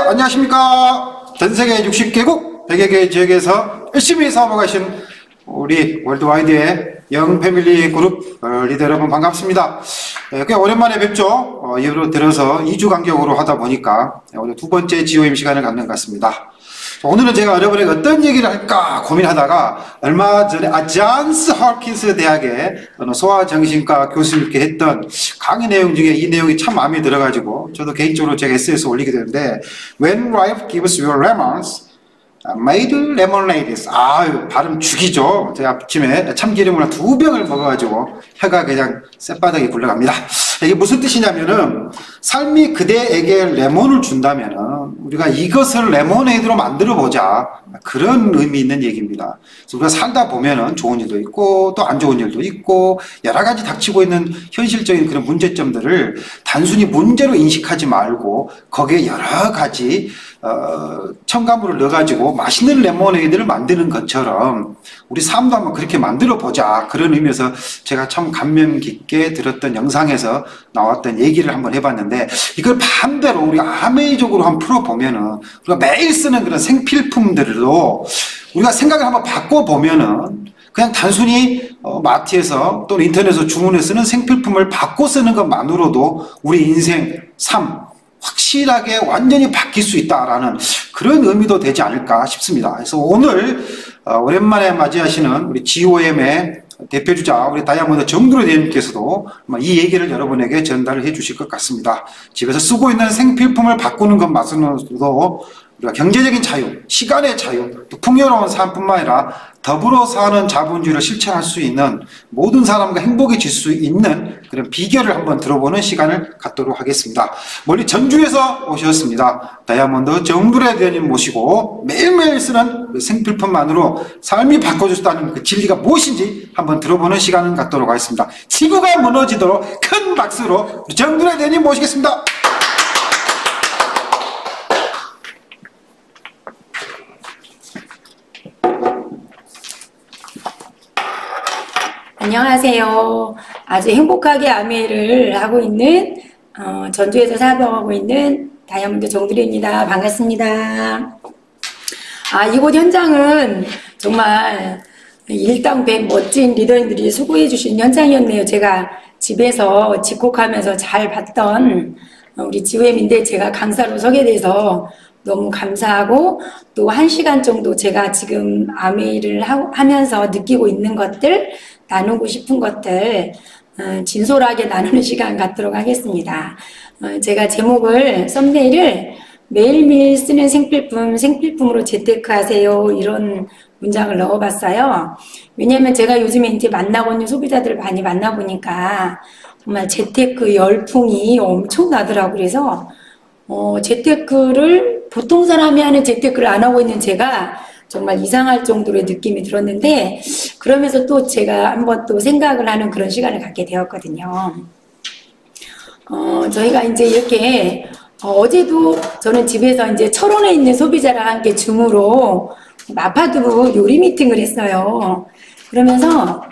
안녕하십니까. 전세계 60개국 100여 개 지역에서 열심히 사업하고 계신 우리 월드와이드의 영패밀리 그룹 리더 여러분 반갑습니다. 꽤 오랜만에 뵙죠. 예로 들어서 2주 간격으로 하다 보니까 오늘 두 번째 GOM 시간을 갖는 것 같습니다. 오늘은 제가 여러분에게 어떤 얘기를 할까 고민하다가 얼마 전에 존스 홉킨스 대학의 어느 소아정신과 교수님께 했던 강의 내용 중에 이 내용이 참 마음에 들어가지고 저도 개인적으로 제가 SNS에 올리게 되는데 When life gives you lemons, made lemonades. 아유, 발음 죽이죠. 제가 아침에 참기름을 2병을 먹어가지고 혀가 그냥 쌔바닥에 굴러갑니다. 이게 무슨 뜻이냐면은 삶이 그대에게 레몬을 준다면은 우리가 이것을 레모네이드로 만들어 보자, 그런 의미 있는 얘기입니다. 그래서 우리가 살다 보면은 좋은 일도 있고 또 안 좋은 일도 있고 여러 가지 닥치고 있는 현실적인 그런 문제점들을 단순히 문제로 인식하지 말고 거기에 여러 가지 첨가물을 넣어가지고 맛있는 레모네이드를 만드는 것처럼 우리 삶도 한번 그렇게 만들어 보자, 그런 의미에서 제가 참 감명 깊게 들었던 영상에서 나왔던 얘기를 한번 해봤는데, 이걸 반대로 우리 아메이적으로 한번 풀어보면은 우리가 매일 쓰는 그런 생필품들도 우리가 생각을 한번 바꿔보면은 그냥 단순히 마트에서 또는 인터넷에서 주문해 쓰는 생필품을 바꿔 쓰는 것만으로도 우리 인생, 삶 확실하게 완전히 바뀔 수 있다라는 그런 의미도 되지 않을까 싶습니다. 그래서 오늘 오랜만에 맞이하시는 우리 GOM의 대표주자 우리 다이아몬드 정두래 대표님께서도 이 얘기를 여러분에게 전달을 해 주실 것 같습니다. 집에서 쓰고 있는 생필품을 바꾸는 것만으로도 우리가 경제적인 자유, 시간의 자유, 또 풍요로운 삶뿐만 아니라 더불어 사는 자본주의를 실천할 수 있는, 모든 사람과 행복해질 수 있는 그런 비결을 한번 들어보는 시간을 갖도록 하겠습니다. 멀리 전주에서 오셨습니다. 다이아몬드 정두래 대표님 모시고 매일매일 쓰는 그 생필품만으로 삶이 바꿔주셨다는 그 진리가 무엇인지 한번 들어보는 시간을 갖도록 하겠습니다. 지구가 무너지도록 큰 박수로 우리 정두래 대표님 모시겠습니다. 안녕하세요. 아주 행복하게 아메이를 하고 있는 전주에서 사업하고 있는 다이아몬드 정두래입니다. 반갑습니다. 이곳 현장은 정말 일당백 멋진 리더님들이 수고해 주신 현장이었네요. 제가 집에서 집콕하면서 잘 봤던 우리 GOM인데 제가 강사로 서게 돼서 너무 감사하고, 또 1시간 정도 제가 지금 아메이를 하면서 느끼고 있는 것들, 나누고 싶은 것들 진솔하게 나누는 시간 갖도록 하겠습니다. 제가 제목을, 썸네일을 매일매일 쓰는 생필품, 생필품으로 재테크하세요, 이런 문장을 넣어봤어요. 왜냐하면 제가 요즘에 이제 만나고 있는 소비자들을 많이 만나보니까 정말 재테크 열풍이 엄청나더라고요. 그래서 재테크를, 보통 사람이 하는 재테크를 안 하고 있는 제가 정말 이상할 정도의 느낌이 들었는데, 그러면서 또 제가 한번 또 생각을 하는 그런 시간을 갖게 되었거든요. 저희가 이제 이렇게 어제도 저는 집에서 이제 철원에 있는 소비자랑 함께 줌으로 마파두 요리 미팅을 했어요. 그러면서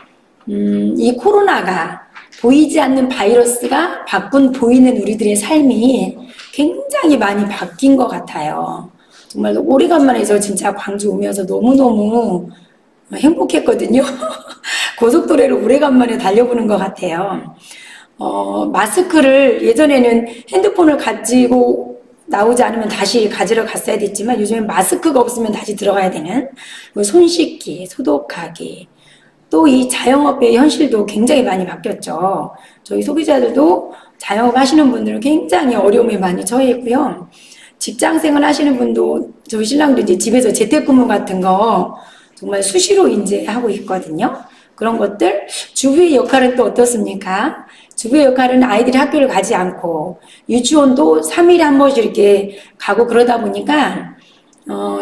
이 코로나가, 보이지 않는 바이러스가 바꾼 보이는 우리들의 삶이 굉장히 많이 바뀐 것 같아요. 정말 오래간만에 저 진짜 광주 오면서 너무너무 행복했거든요. 고속도로를 오래간만에 달려보는 것 같아요. 마스크를, 예전에는 핸드폰을 가지고 나오지 않으면 다시 가지러 갔어야 됐지만 요즘엔 마스크가 없으면 다시 들어가야 되는, 손 씻기, 소독하기, 또 이 자영업의 현실도 굉장히 많이 바뀌었죠. 저희 소비자들도 자영업 하시는 분들은 굉장히 어려움에 많이 처해 있고요. 직장생활 하시는 분도, 저희 신랑도 이제 집에서 재택근무 같은 거 정말 수시로 이제 하고 있거든요. 그런 것들, 주부의 역할은 또 어떻습니까? 주부의 역할은 아이들이 학교를 가지 않고 유치원도 3일에 한 번씩 이렇게 가고 그러다 보니까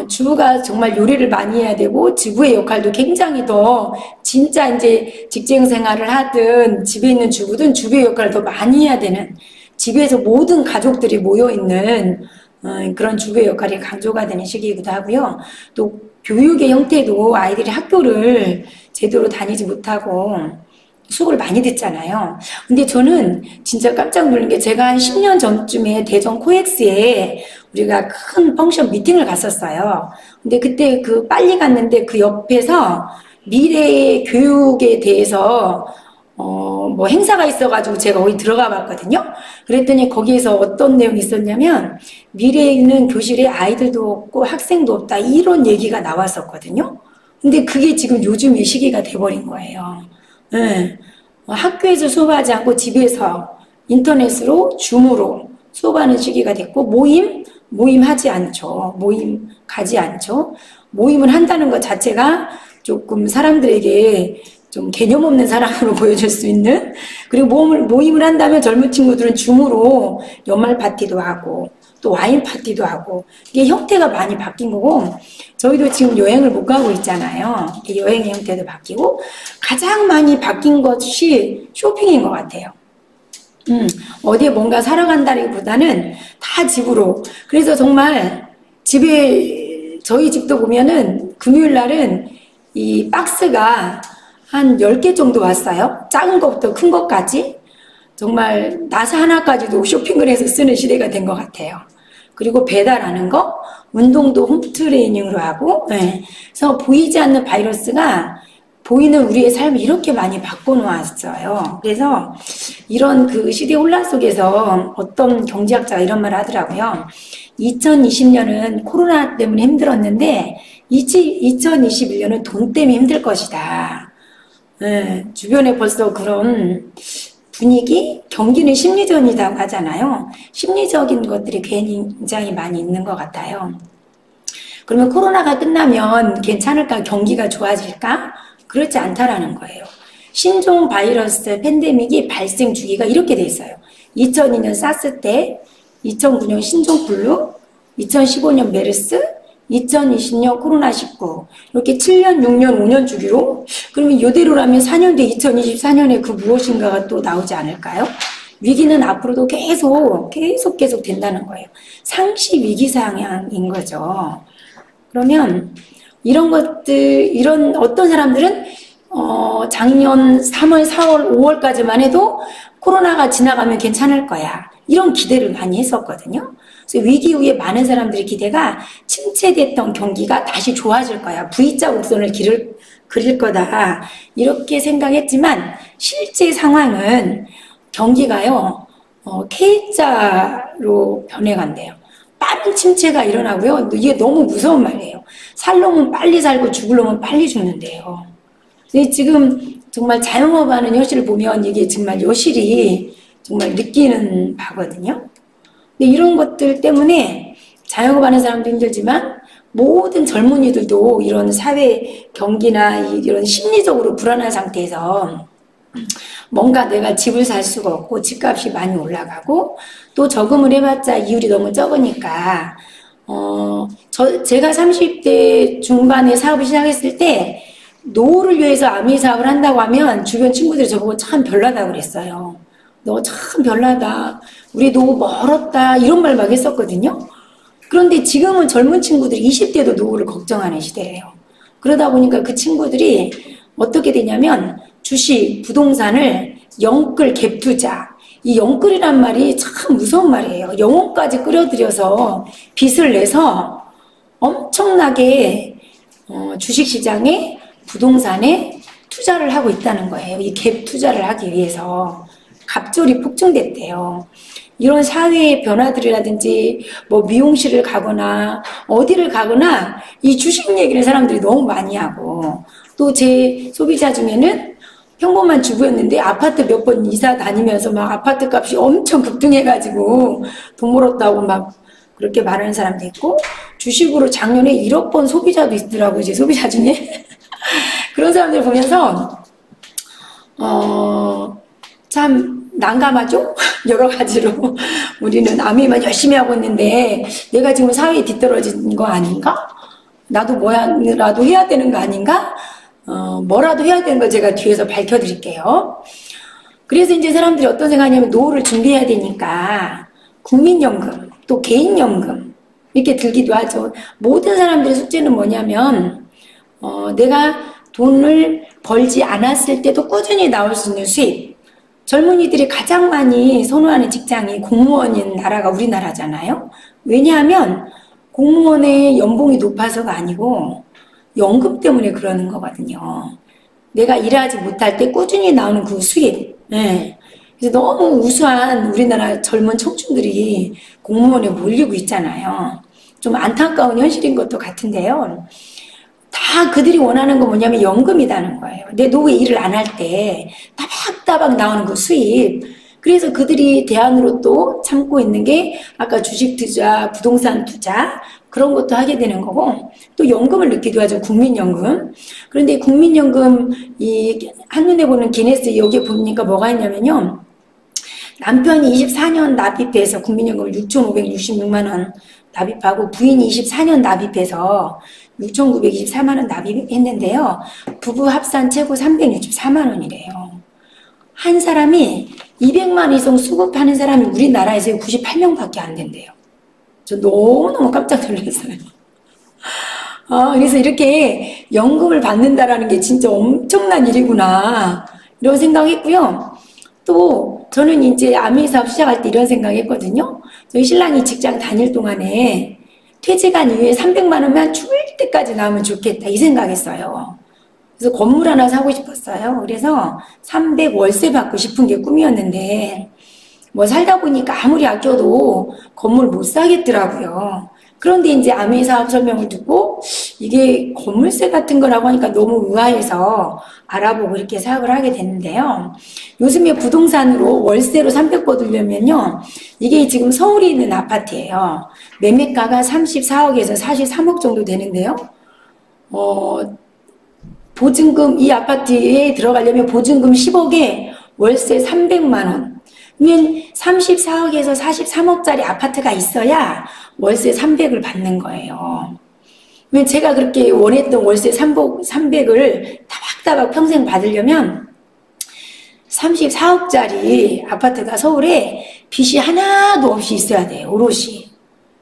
주부가 정말 요리를 많이 해야 되고, 주부의 역할도 굉장히 더, 진짜 이제 직장 생활을 하든 집에 있는 주부든 주부의 역할을 더 많이 해야 되는, 집에서 모든 가족들이 모여있는 그런 주부의 역할이 강조가 되는 시기이기도 하고요. 또 교육의 형태도 아이들이 학교를 제대로 다니지 못하고 수업을 많이 듣잖아요. 근데 저는 진짜 깜짝 놀란 게, 제가 한 10년 전쯤에 대전 코엑스에 우리가 큰 펑션 미팅을 갔었어요. 근데 그때 그 빨리 갔는데 그 옆에서 미래의 교육에 대해서 뭐 행사가 있어가지고 제가 거기 들어가 봤거든요. 그랬더니 거기에서 어떤 내용이 있었냐면 미래에는 교실에 아이들도 없고 학생도 없다 이런 얘기가 나왔었거든요. 근데 그게 지금 요즘의 시기가 돼버린 거예요. 네. 학교에서 수업하지 않고 집에서 인터넷으로 줌으로 수업하는 시기가 됐고 모임 하지 않죠. 모임 가지 않죠. 모임을 한다는 것 자체가 조금 사람들에게 좀 개념 없는 사람으로 보여줄 수 있는, 그리고 모임을 한다면 젊은 친구들은 줌으로 연말 파티도 하고 또 와인 파티도 하고 이게 형태가 많이 바뀐 거고, 저희도 지금 여행을 못 가고 있잖아요. 여행의 형태도 바뀌고 가장 많이 바뀐 것이 쇼핑인 것 같아요. 어디에 뭔가 사러 간다기보다는 다 집으로. 그래서 정말 집에, 저희 집도 보면은 금요일 날은 이 박스가 한 10개 정도 왔어요. 작은 것부터 큰 것까지. 정말 나사 하나까지도 쇼핑을 해서 쓰는 시대가 된 것 같아요. 그리고 배달하는 거, 운동도 홈트레이닝으로 하고, 네. 그래서 보이지 않는 바이러스가 보이는 우리의 삶을 이렇게 많이 바꿔놓았어요. 그래서 이런 그 시대 혼란 속에서 어떤 경제학자가 이런 말을 하더라고요. 2020년은 코로나 때문에 힘들었는데 2021년은 돈 때문에 힘들 것이다. 네, 주변에 벌써 그런 분위기, 경기는 심리전이라고 하잖아요. 심리적인 것들이 굉장히 많이 있는 것 같아요. 그러면 코로나가 끝나면 괜찮을까? 경기가 좋아질까? 그렇지 않다라는 거예요. 신종 바이러스 팬데믹이 발생 주기가 이렇게 돼 있어요. 2002년 사스 때, 2009년 신종 플루, 2015년 메르스, 2020년 코로나19 이렇게 7년, 6년, 5년 주기로. 그러면 이대로라면 4년 뒤 2024년에 그 무엇인가가 또 나오지 않을까요? 위기는 앞으로도 계속 된다는 거예요. 상시 위기 상황인 거죠. 그러면 이런 것들, 이런 어떤 사람들은 작년 3월, 4월, 5월까지만 해도 코로나가 지나가면 괜찮을 거야. 이런 기대를 많이 했었거든요. 그래서 위기 후에 많은 사람들의 기대가 침체됐던 경기가 다시 좋아질 거야. V자 곡선을 그릴 거다. 이렇게 생각했지만 실제 상황은 경기가요, K자로 변해간대요. 빠른 침체가 일어나고요. 이게 너무 무서운 말이에요. 살 놈은 빨리 살고 죽을 놈은 빨리 죽는데요. 지금 정말 자영업하는 현실을 보면 이게 정말 여실히 정말 느끼는 바거든요. 근데 이런 것들 때문에 자영업하는 사람도 힘들지만 모든 젊은이들도 이런 사회 경기나 이런 심리적으로 불안한 상태에서 뭔가 내가 집을 살 수가 없고 집값이 많이 올라가고 또 저금을 해봤자 이율이 너무 적으니까 제가 30대 중반에 사업을 시작했을 때 노후를 위해서 아미 사업을 한다고 하면 주변 친구들이 저보고 참 별나다고 그랬어요. 너 참 별나다. 우리 노후 멀었다. 이런 말 막 했었거든요. 그런데 지금은 젊은 친구들이 20대도 노후를 걱정하는 시대예요. 그러다 보니까 그 친구들이 어떻게 되냐면 주식, 부동산을 영끌 갭 투자. 이 영끌이란 말이 참 무서운 말이에요. 영혼까지 끌어들여서 빚을 내서 엄청나게 주식시장에 부동산에 투자를 하고 있다는 거예요. 이 갭 투자를 하기 위해서 갑절이 폭증됐대요. 이런 사회의 변화들이라든지 뭐 미용실을 가거나 어디를 가거나 이 주식 얘기를 사람들이 너무 많이 하고 또 제 소비자 중에는 평범한 주부였는데 아파트 몇 번 이사 다니면서 막 아파트 값이 엄청 급등해가지고 돈 벌었다고 막 그렇게 말하는 사람도 있고 주식으로 작년에 1억 번 소비자도 있더라고요. 제 소비자 중에. 그런 사람들 보면서 참 난감하죠? 여러 가지로. 우리는 아미만 열심히 하고 있는데 내가 지금 사회에 뒤떨어진 거 아닌가? 나도 뭐라도 해야 되는 거 아닌가? 뭐라도 해야 되는 걸 제가 뒤에서 밝혀드릴게요. 그래서 이제 사람들이 어떤 생각하냐면 노후를 준비해야 되니까 국민연금, 또 개인연금 이렇게 들기도 하죠. 모든 사람들의 숙제는 뭐냐면 내가 돈을 벌지 않았을 때도 꾸준히 나올 수 있는 수입. 젊은이들이 가장 많이 선호하는 직장이 공무원인 나라가 우리나라잖아요. 왜냐하면 공무원의 연봉이 높아서가 아니고 연금 때문에 그러는 거거든요. 내가 일하지 못할 때 꾸준히 나오는 그 수입. 예. 그래서 너무 우수한 우리나라 젊은 청춘들이 공무원에 몰리고 있잖아요. 좀 안타까운 현실인 것도 같은데요. 다 그들이 원하는 건 뭐냐면 연금이라는 거예요. 내 노후에 일을 안 할 때 따박따박 나오는 그 수입. 그래서 그들이 대안으로 또 참고 있는 게 아까 주식 투자, 부동산 투자 그런 것도 하게 되는 거고 또 연금을 넣기도 하죠. 국민연금. 그런데 국민연금 이 한눈에 보는 기네스 여기에 보니까 뭐가 있냐면요. 남편이 24년 납입해서 국민연금을 6,566만 원 납입하고 부인이 24년 납입해서 6,924만 원 납입했는데요. 부부 합산 최고 364만 원이래요. 한 사람이 200만 이상 수급하는 사람이 우리나라에서 98명밖에 안 된대요. 저 너무너무 깜짝 놀랐어요. 그래서 이렇게 연금을 받는다라는 게 진짜 엄청난 일이구나 이런 생각했고요. 또 저는 이제 아메이 사업 시작할 때 이런 생각했거든요. 저희 신랑이 직장 다닐 동안에 퇴직한 이후에 300만 원만 줄 때까지 나오면 좋겠다 이 생각했어요. 그래서 건물 하나 사고 싶었어요. 그래서 300 월세 받고 싶은 게 꿈이었는데 뭐 살다 보니까 아무리 아껴도 건물 못 사겠더라고요. 그런데 이제 아메이 사업 설명을 듣고 이게 건물세 같은 거라고 하니까 너무 의아해서 알아보고 이렇게 사업을 하게 됐는데요. 요즘에 부동산으로 월세로 300 받으려면요. 이게 지금 서울에 있는 아파트예요. 매매가가 34억에서 43억 정도 되는데요. 보증금 이 아파트에 들어가려면 보증금 10억에 월세 300만 원. 그러면 34억에서 43억짜리 아파트가 있어야 월세 300을 받는 거예요. 그러면 제가 그렇게 원했던 월세 300을 따박따박 평생 받으려면 34억짜리 아파트가 서울에 빚이 하나도 없이 있어야 돼요. 오롯이.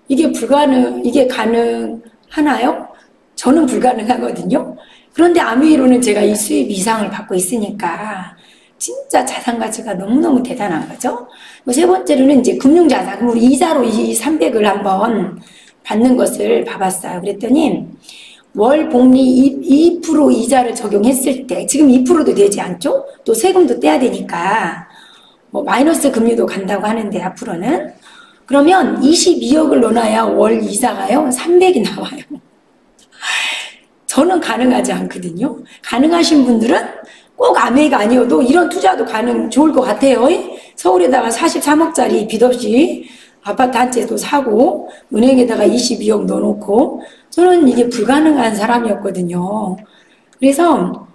이게 가능하나요? 저는 불가능하거든요. 그런데 아메이로는 제가 이 수입 이상을 받고 있으니까 진짜 자산 가치가 너무너무 대단한 거죠. 세 번째로는 이제 금융자산, 우리 이자로 이 300을 한번 받는 것을 봐봤어요. 그랬더니 월 복리 2% 이자를 적용했을 때 지금 2%도 되지 않죠? 또 세금도 떼야 되니까 뭐 마이너스 금리도 간다고 하는데 앞으로는 그러면 22억을 넣어놔야 월 이자가요 300이 나와요. 저는 가능하지 않거든요. 가능하신 분들은 꼭 아메이가 아니어도 이런 투자도 좋을 것 같아요. 서울에다가 43억짜리 빚 없이 아파트 한 채도 사고 은행에다가 22억 넣어놓고 저는 이게 불가능한 사람이었거든요. 그래서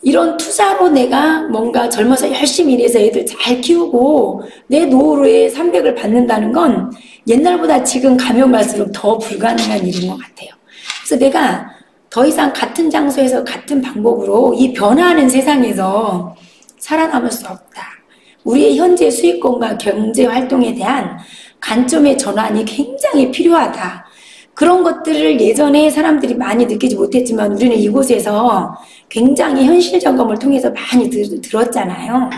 이런 투자로 내가 뭔가 젊어서 열심히 일해서 애들 잘 키우고 내 노후에 300을 받는다는 건 옛날보다 지금 가면 갈수록 더 불가능한 일인 것 같아요. 그래서 내가 더 이상 같은 장소에서 같은 방법으로 이 변화하는 세상에서 살아남을 수 없다. 우리의 현재 수익권과 경제 활동에 대한 관점의 전환이 굉장히 필요하다. 그런 것들을 예전에 사람들이 많이 느끼지 못했지만 우리는 이곳에서 굉장히 현실 점검을 통해서 많이 들었잖아요.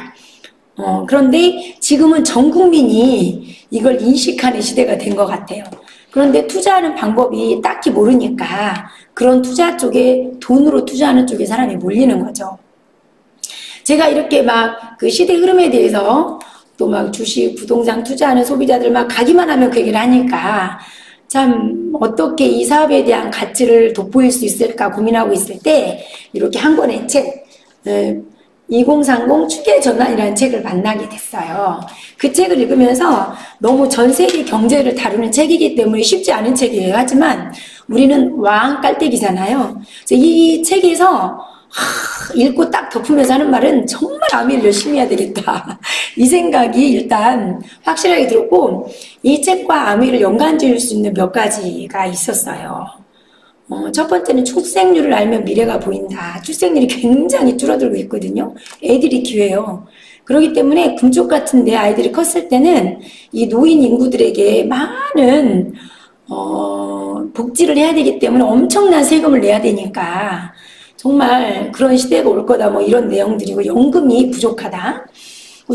그런데 지금은 전 국민이 이걸 인식하는 시대가 된 것 같아요. 그런데 투자하는 방법이 딱히 모르니까 그런 투자 쪽에 돈으로 투자하는 쪽에 사람이 몰리는 거죠. 제가 이렇게 막 그 시대 흐름에 대해서 또 막 주식, 부동산 투자하는 소비자들 막 가기만 하면 그 얘기를 하니까 참 어떻게 이 사업에 대한 가치를 돋보일 수 있을까 고민하고 있을 때 이렇게 한 권의 책 2030 추계 전환이라는 책을 만나게 됐어요. 그 책을 읽으면서 너무 전 세계 경제를 다루는 책이기 때문에 쉽지 않은 책이에요. 하지만 우리는 왕 깔때기잖아요. 그래서 이 책에서 읽고 딱 덮으면서 하는 말은 정말 아메이를 열심히 해야 되겠다. 이 생각이 일단 확실하게 들었고 이 책과 아메이를 연관 지을 수 있는 몇 가지가 있었어요. 첫 번째는 출생률을 알면 미래가 보인다. 출생률이 굉장히 줄어들고 있거든요. 애들이 기회요. 그렇기 때문에 금쪽 같은 데 아이들이 컸을 때는 이 노인 인구들에게 많은 복지를 해야 되기 때문에 엄청난 세금을 내야 되니까 정말 그런 시대가 올 거다 뭐 이런 내용들이고 연금이 부족하다.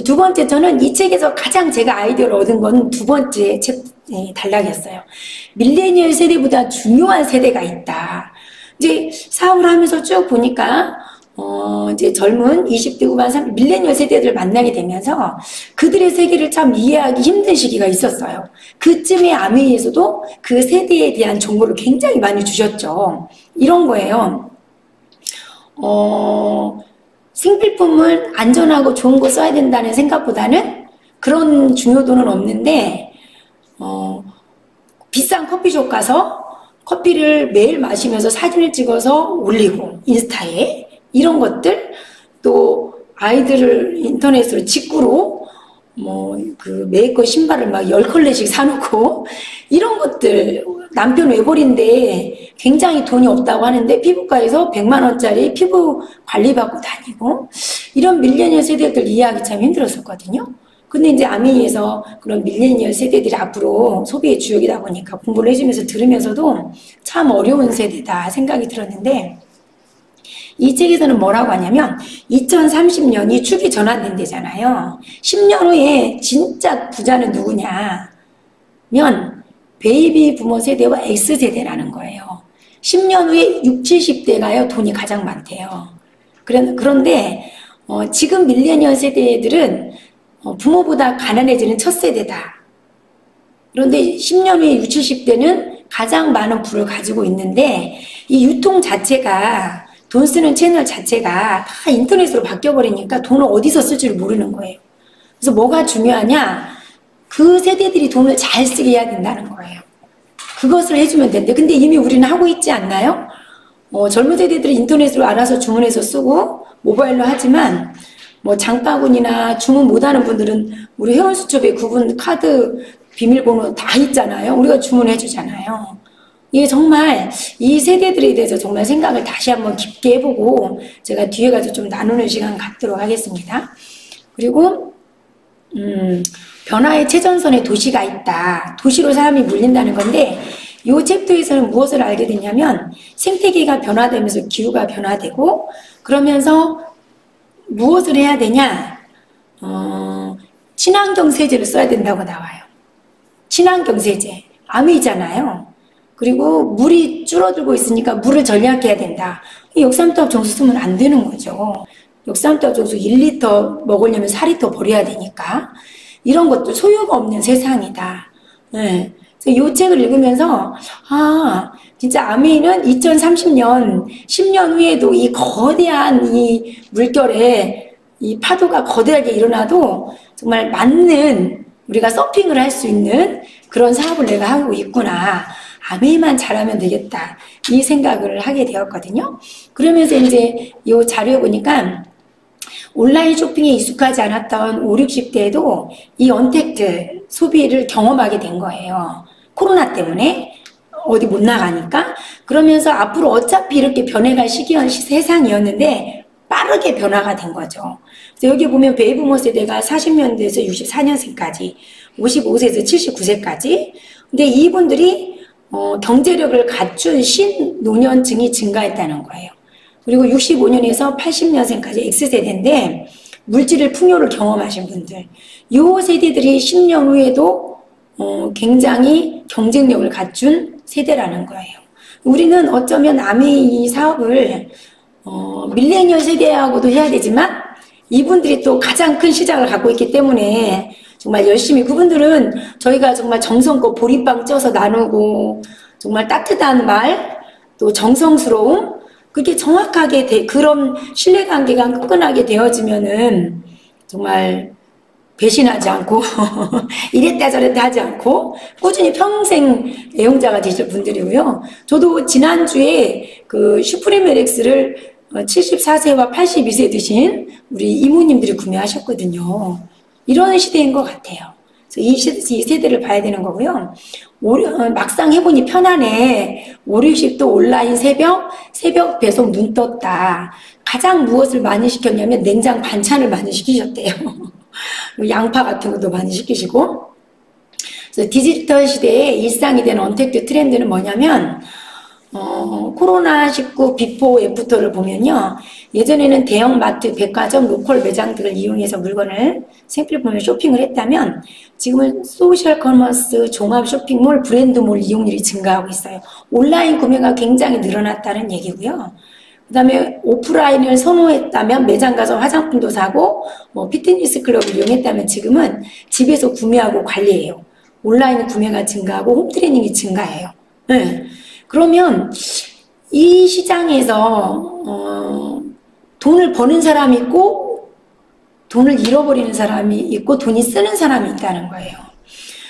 두 번째 저는 이 책에서 가장 제가 아이디어를 얻은 건 두 번째 책 단락이었어요. 밀레니얼 세대보다 중요한 세대가 있다. 이제 사업을 하면서 쭉 보니까 이제 젊은 20대 후반 밀레니얼 세대들을 만나게 되면서 그들의 세계를 참 이해하기 힘든 시기가 있었어요. 그쯤에 아메이에서도 그 세대에 대한 정보를 굉장히 많이 주셨죠. 이런 거예요. 생필품을 안전하고 좋은 거 써야 된다는 생각보다는 그런 중요도는 없는데 비싼 커피숍 가서 커피를 매일 마시면서 사진을 찍어서 올리고 인스타에 이런 것들, 또 아이들을 인터넷으로 직구로 그 메이커 신발을 막 10컬레씩 사놓고 이런 것들, 남편 외벌인데 굉장히 돈이 없다고 하는데 피부과에서 100만 원짜리 피부 관리 받고 다니고, 이런 밀레니얼 세대들 이해하기 참 힘들었었거든요. 근데 이제 아메이에서 그런 밀레니얼 세대들이 앞으로 소비의 주역이다 보니까 공부를 해주면서 들으면서도 참 어려운 세대다 생각이 들었는데, 이 책에서는 뭐라고 하냐면 2030년이 축이 전환된대잖아요. 10년 후에 진짜 부자는 누구냐면 베이비 부모 세대와 X세대라는 거예요. 10년 후에 60, 70대가요 돈이 가장 많대요. 그런데 지금 밀레니얼 세대들은 부모보다 가난해지는 첫 세대다. 그런데 10년 후에 60, 70대는 가장 많은 부를 가지고 있는데, 이 유통 자체가, 돈 쓰는 채널 자체가 다 인터넷으로 바뀌어버리니까 돈을 어디서 쓸지를 모르는 거예요. 그래서 뭐가 중요하냐? 그 세대들이 돈을 잘 쓰게 해야 된다는 거예요. 그것을 해주면 되는데, 근데 이미 우리는 하고 있지 않나요? 젊은 세대들이 인터넷으로 알아서 주문해서 쓰고 모바일로 하지만 장바구니나 주문 못하는 분들은 우리 회원수첩에 구분 카드 비밀번호 다 있잖아요. 우리가 주문해 주잖아요. 이게 정말 이 세대들에 대해서 정말 생각을 다시 한번 깊게 해보고 제가 뒤에 가서 좀 나누는 시간 갖도록 하겠습니다. 그리고 변화의 최전선에 도시가 있다. 도시로 사람이 몰린다는 건데, 이 챕터에서는 무엇을 알게 됐냐면 생태계가 변화되면서 기후가 변화되고, 그러면서 무엇을 해야 되냐? 친환경 세제를 써야 된다고 나와요. 친환경 세제. 암이잖아요. 그리고 물이 줄어들고 있으니까 물을 절약해야 된다. 역삼투압 정수 쓰면 안 되는 거죠. 역삼투압 정수 1리터 먹으려면 4리터 버려야 되니까. 이런 것도 소요가 없는 세상이다. 네. 그래서 이 책을 읽으면서 진짜 아메이는 2030년 10년 후에도 이 거대한 이 물결에 이 파도가 거대하게 일어나도 정말 맞는, 우리가 서핑을 할 수 있는 그런 사업을 내가 하고 있구나. 아메이만 잘하면 되겠다. 이 생각을 하게 되었거든요. 그러면서 이제 이 자료에 보니까 온라인 쇼핑에 익숙하지 않았던 5, 60대에도 이 언택트 소비를 경험하게 된 거예요. 코로나 때문에 어디 못 나가니까. 그러면서 앞으로 어차피 이렇게 변해갈 세상이었는데 빠르게 변화가 된 거죠. 그래서 여기 보면 베이비부모 세대가 40년대에서 64년생까지, 55세에서 79세까지. 근데 이분들이 경제력을 갖춘 신노년층이 증가했다는 거예요. 그리고 65년에서 80년생까지 X세대인데 물질을 풍요를 경험하신 분들, 이 세대들이 10년 후에도 굉장히 경쟁력을 갖춘 세대라는 거예요. 우리는 어쩌면 아메이 사업을 밀레니얼 세대하고도 해야 되지만 이분들이 또 가장 큰 시장을 갖고 있기 때문에 정말 열심히, 그분들은 저희가 정말 정성껏 보리빵 쪄서 나누고 정말 따뜻한 말, 또 정성스러움, 그게 정확하게 그런 신뢰관계가 끈끈하게 되어지면은 정말 배신하지 않고 이랬다 저랬다 하지 않고 꾸준히 평생 애용자가 되실 분들이고요. 저도 지난주에 그 슈프림 LX를 74세와 82세 드신 우리 이모님들이 구매하셨거든요. 이런 시대인 것 같아요. 그래서 이 세대를 봐야 되는 거고요. 막상 해보니 편하네. 5, 60도 온라인 새벽 배송 눈 떴다. 가장 무엇을 많이 시켰냐면 냉장 반찬을 많이 시키셨대요. 양파 같은 것도 많이 시키시고. 그래서 디지털 시대의 일상이 된 언택트 트렌드는 뭐냐면 코로나19 비포 애프터를 보면요. 예전에는 대형 마트, 백화점, 로컬 매장들을 이용해서 물건을 생필품을 쇼핑을 했다면 지금은 소셜 커머스, 종합 쇼핑몰, 브랜드몰 이용률이 증가하고 있어요. 온라인 구매가 굉장히 늘어났다는 얘기고요. 그 다음에 오프라인을 선호했다면 매장 가서 화장품도 사고 뭐 피트니스 클럽을 이용했다면 지금은 집에서 구매하고 관리해요. 온라인 구매가 증가하고 홈트레이닝이 증가해요. 네. 그러면 이 시장에서 돈을 버는 사람이 있고 돈을 잃어버리는 사람이 있고 돈이 쓰는 사람이 있다는 거예요.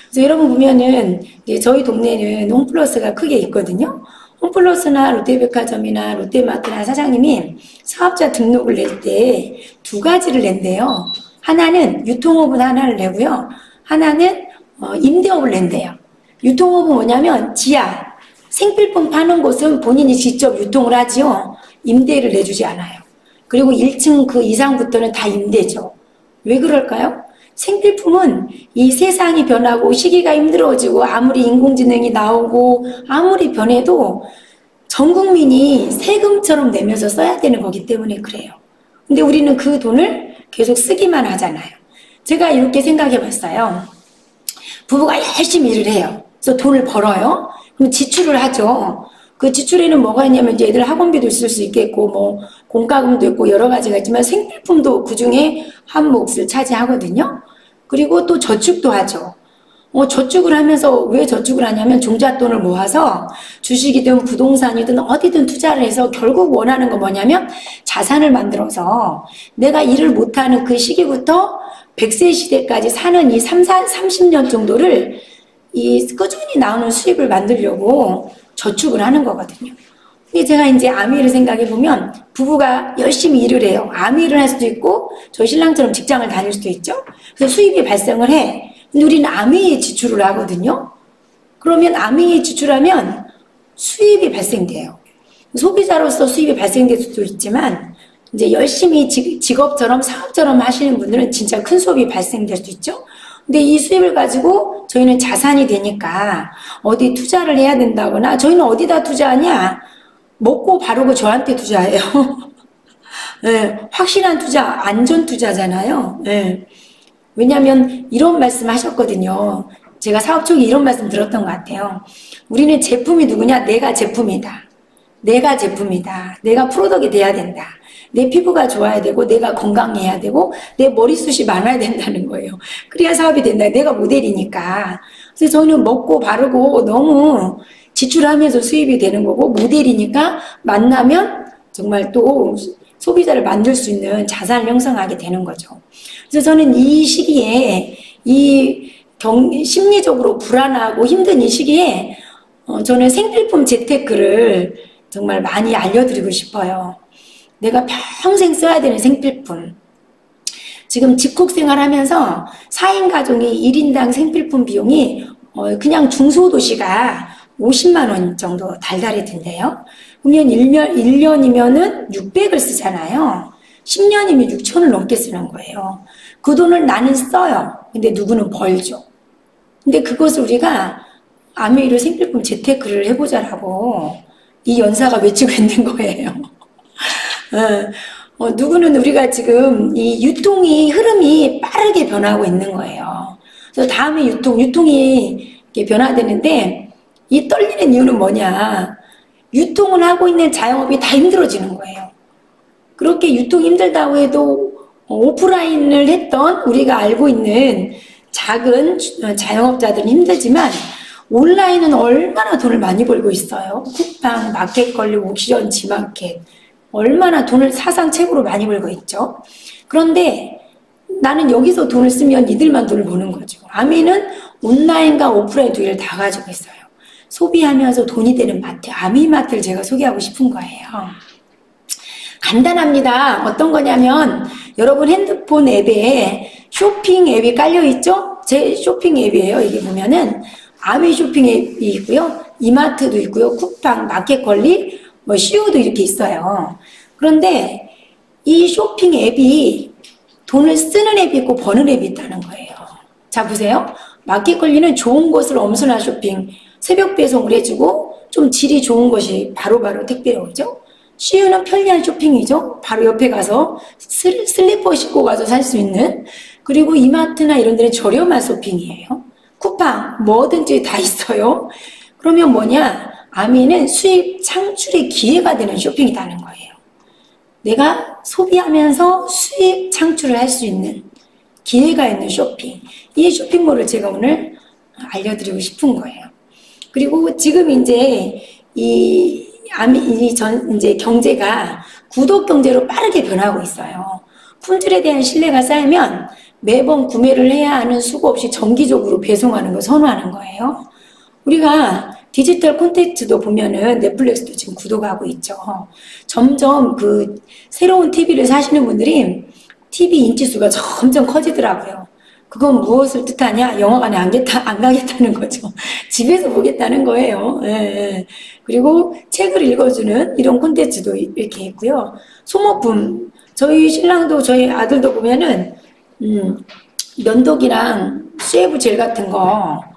그래서 여러분 보면은 이제 저희 동네는 홈플러스가 크게 있거든요. 홈플러스나 롯데백화점이나 롯데마트나 사장님이 사업자 등록을 낼 때 두 가지를 낸대요. 하나는 유통업은 하나를 내고요. 하나는 임대업을 낸대요. 유통업은 뭐냐면 지하, 생필품 파는 곳은 본인이 직접 유통을 하지요. 임대를 내주지 않아요. 그리고 1층 그 이상부터는 다 임대죠. 왜 그럴까요? 생필품은 이 세상이 변하고 시기가 힘들어지고 아무리 인공지능이 나오고 아무리 변해도 전 국민이 세금처럼 내면서 써야 되는 거기 때문에 그래요. 근데 우리는 그 돈을 계속 쓰기만 하잖아요. 제가 이렇게 생각해 봤어요. 부부가 열심히 일을 해요. 그래서 돈을 벌어요. 그럼 지출을 하죠. 그 지출에는 뭐가 있냐면 이제 애들 학원비도 있을 수 있겠고 뭐 공과금도 있고 여러 가지가 있지만 생필품도 그중에 한 몫을 차지하거든요. 그리고 또 저축도 하죠. 저축을 하면서 왜 저축을 하냐면 종잣돈을 모아서 주식이든 부동산이든 어디든 투자를 해서 결국 원하는 건 뭐냐면 자산을 만들어서 내가 일을 못하는 그 시기부터 100세 시대까지 사는 이 30년 정도를 이 꾸준히 나오는 수입을 만들려고 저축을 하는 거거든요. 근데 제가 이제 아미를 생각해 보면 부부가 열심히 일을 해요. 아미를 할 수도 있고 저희 신랑처럼 직장을 다닐 수도 있죠. 그래서 수입이 발생을 해. 근데 우리는 아미에 지출을 하거든요. 그러면 아미에 지출하면 수입이 발생돼요. 소비자로서 수입이 발생될 수도 있지만 이제 열심히 직업처럼 사업처럼 하시는 분들은 진짜 큰 수입이 발생될 수 있죠. 근데 이 수입을 가지고 저희는 자산이 되니까 어디 투자를 해야 된다거나 저희는 어디다 투자하냐? 먹고 바르고 저한테 투자해요. 네, 확실한 투자, 안전 투자잖아요. 네. 왜냐하면 이런 말씀 하셨거든요. 제가 사업 초기 이런 말씀 들었던 것 같아요. 우리는 제품이 누구냐? 내가 제품이다. 내가 제품이다. 내가 프로덕이 돼야 된다. 내 피부가 좋아야 되고 내가 건강해야 되고 내 머리숱이 많아야 된다는 거예요. 그래야 사업이 된다. 내가 모델이니까. 그래서 저는 먹고 바르고 너무 지출하면서 수입이 되는 거고 모델이니까 만나면 정말 또 소비자를 만들 수 있는 자산을 형성하게 되는 거죠. 그래서 저는 이 시기에 이 심리적으로 불안하고 힘든 이 시기에 저는 생필품 재테크를 정말 많이 알려드리고 싶어요. 내가 평생 써야 되는 생필품. 지금 집콕 생활하면서 4인 가정이 1인당 생필품 비용이 그냥 중소도시가 50만 원 정도 달달이 든대요. 그러면 1년이면은 600을 쓰잖아요. 10년이면 6천을 넘게 쓰는 거예요. 그 돈을 나는 써요. 근데 누구는 벌죠. 근데 그것을 우리가 아메이로 생필품 재테크를 해보자라고 이 연사가 외치고 있는 거예요. 누구는 우리가 지금 이 유통이 흐름이 빠르게 변하고 있는 거예요. 그래서 다음에 유통이 이렇게 변화되는데 이 떨리는 이유는 뭐냐? 유통을 하고 있는 자영업이 다 힘들어지는 거예요. 그렇게 유통이 힘들다고 해도 오프라인을 했던 우리가 알고 있는 작은 자영업자들은 힘들지만 온라인은 얼마나 돈을 많이 벌고 있어요. 쿠팡, 마켓컬리, 옥시전, 지마켓 얼마나 돈을 사상체으로 많이 벌고 있죠. 그런데 나는 여기서 돈을 쓰면 이들만 돈을 버는 거죠. 아미는 온라인과 오프라인 두 개를 다 가지고 있어요. 소비하면서 돈이 되는 마트, 아미마트를 제가 소개하고 싶은 거예요. 간단합니다. 어떤 거냐면 여러분 핸드폰 앱에 쇼핑 앱이 깔려있죠? 제 쇼핑 앱이에요. 이게 보면은 아미 쇼핑 앱이 있고요. 이마트도 있고요. 쿠팡, 마켓컬리, CU도 이렇게 있어요. 그런데 이 쇼핑 앱이 돈을 쓰는 앱이 있고 버는 앱이 있다는 거예요. 자 보세요. 마켓컬리는 좋은 곳을 엄선한 쇼핑, 새벽 배송을 해주고 좀 질이 좋은 것이 바로바로 택배로 오죠. CU는 편리한 쇼핑이죠. 바로 옆에 가서 슬리퍼 신고 가서 살 수 있는. 그리고 이마트나 이런 데는 저렴한 쇼핑이에요. 쿠팡 뭐든지 다 있어요. 그러면 뭐냐? 아미는 수입 창출의 기회가 되는 쇼핑이라는 거예요. 내가 소비하면서 수입 창출을 할 수 있는 기회가 있는 쇼핑. 이 쇼핑몰을 제가 오늘 알려드리고 싶은 거예요. 그리고 지금 이제 이제 경제가 구독 경제로 빠르게 변하고 있어요. 품질에 대한 신뢰가 쌓이면 매번 구매를 해야 하는 수고 없이 정기적으로 배송하는 걸 선호하는 거예요. 우리가 디지털 콘텐츠도 보면은 넷플릭스도 지금 구독하고 있죠. 점점 그 새로운 TV를 사시는 분들이 TV 인지수가 점점 커지더라고요. 그건 무엇을 뜻하냐? 영화관에 안 가겠다는 거죠. 집에서 보겠다는 거예요. 예, 예. 그리고 책을 읽어주는 이런 콘텐츠도 이렇게 있고요. 소모품, 저희 신랑도 저희 아들도 보면은 면도기랑 쉐이브 젤 같은 거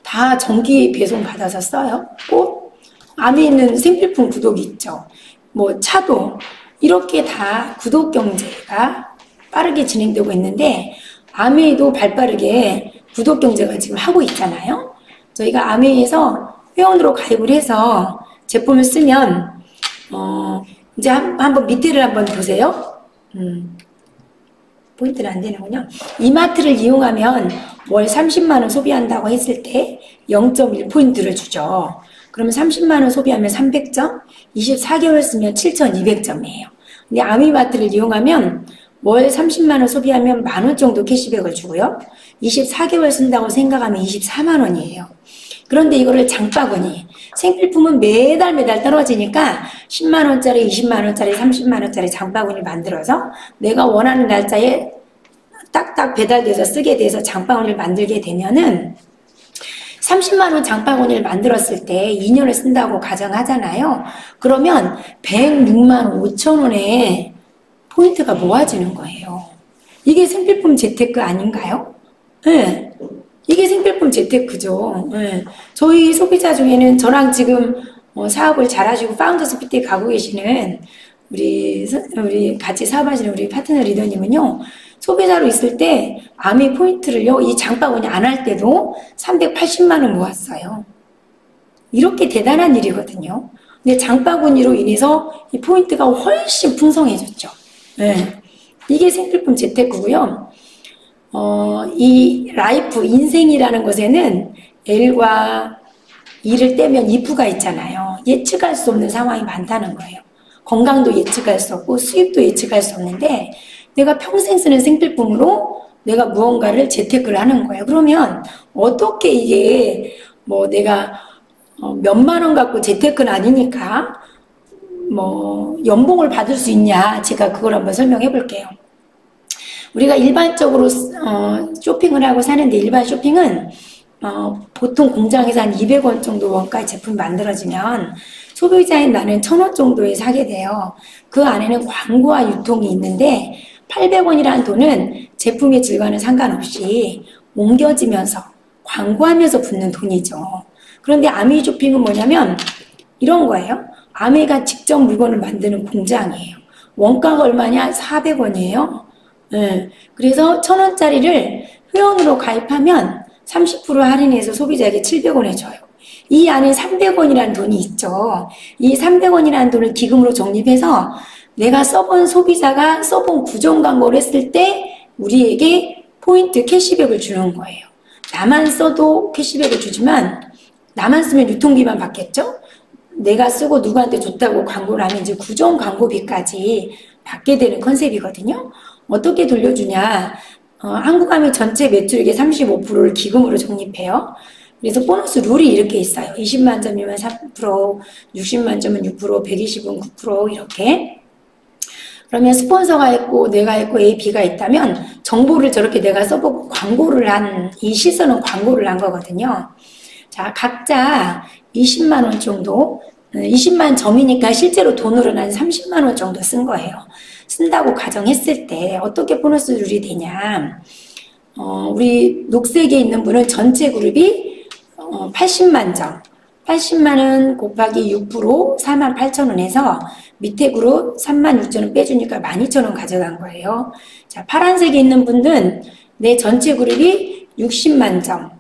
다 정기 배송 받아서 써요. 꽃, 안에 있는 생필품 구독이 있죠. 뭐 차도 이렇게 다 구독 경제가 빠르게 진행되고 있는데 아메이도 발빠르게 구독 경제가 지금 하고 있잖아요. 저희가 아메이에서 회원으로 가입을 해서 제품을 쓰면 이제 한번 밑에를 한번 보세요. 포인트는 안 되는군요. 이마트를 이용하면 월 30만 원 소비한다고 했을 때 0.1포인트를 주죠. 그러면 30만 원 소비하면 300점, 24개월 쓰면 7,200점이에요. 근데 아미마트를 이용하면 월 30만 원 소비하면 10,000원 정도 캐시백을 주고요. 24개월 쓴다고 생각하면 24만 원이에요. 그런데 이거를 장바구니, 생필품은 매달 떨어지니까 10만 원짜리, 20만 원짜리, 30만 원짜리 장바구니를 만들어서 내가 원하는 날짜에 딱딱 배달돼서 쓰게 돼서 장바구니를 만들게 되면은 30만 원 장바구니를 만들었을 때 2년을 쓴다고 가정하잖아요. 그러면 106만 5천 원에 포인트가 모아지는 거예요. 이게 생필품 재테크 아닌가요? 네. 이게 생필품 재테크죠. 네. 저희 소비자 중에는 저랑 지금 사업을 잘하시고 파운더스 PT 가고 계시는 우리 같이 사업하시는 우리 파트너 리더님은요, 소비자로 있을 때 아미 포인트를요, 이 장바구니 안 할 때도 380만 원 모았어요. 이렇게 대단한 일이거든요. 근데 장바구니로 인해서 이 포인트가 훨씬 풍성해졌죠. 네. 이게 생필품 재테크고요. 이 라이프, 인생이라는 것에는 L과 E를 떼면 if가 있잖아요. 예측할 수 없는 상황이 많다는 거예요. 건강도 예측할 수 없고 수입도 예측할 수 없는데 내가 평생 쓰는 생필품으로 내가 무언가를 재테크를 하는 거예요. 그러면 어떻게 이게 뭐 내가 몇만 원 갖고 재테크는 아니니까 뭐 연봉을 받을 수 있냐, 제가 그걸 한번 설명해 볼게요. 우리가 일반적으로 쇼핑을 하고 사는데 일반 쇼핑은 보통 공장에서 한 200원 정도 원가의 제품이 만들어지면 소비자인 나는 1,000원 정도에 사게 돼요. 그 안에는 광고와 유통이 있는데 800원이라는 돈은 제품의 질과는 상관없이 옮겨지면서 광고하면서 붙는 돈이죠. 그런데 아미 쇼핑은 뭐냐면 이런 거예요. 아미가 직접 물건을 만드는 공장이에요. 원가가 얼마냐? 400원이에요. 네. 그래서 1,000원짜리를 회원으로 가입하면 30% 할인해서 소비자에게 700원에 줘요. 이 안에 300원이라는 돈이 있죠. 이 300원이라는 돈을 기금으로 적립해서 내가 써본 소비자가 써본 구정 광고를 했을 때 우리에게 포인트 캐시백을 주는 거예요. 나만 써도 캐시백을 주지만 나만 쓰면 유통비만 받겠죠? 내가 쓰고 누구한테 줬다고 광고를 하면 이제 구정 광고비까지 받게 되는 컨셉이거든요. 어떻게 돌려주냐? 한국아미 전체 매출액의 35%를 기금으로 적립해요. 그래서 보너스 룰이 이렇게 있어요. 20만 점이면 4%, 60만 점은 6%, 120은 9% 이렇게. 그러면 스폰서가 있고 내가 있고 A, B가 있다면 정보를 저렇게 내가 써보고 광고를 한, 이 시선은 광고를 한 거거든요. 자, 각자 20만 원 정도, 20만 점이니까 실제로 돈으로는 한 30만 원 정도 쓴 거예요. 쓴다고 가정했을 때 어떻게 보너스 룰이 되냐. 우리 녹색에 있는 분은 전체 그룹이 80만 점, 80만 원 곱하기 6% 48,000원 해서 밑에 그룹 36,000원 빼주니까 12,000원 가져간 거예요. 자, 파란색에 있는 분들은 내 전체 그룹이 60만 점.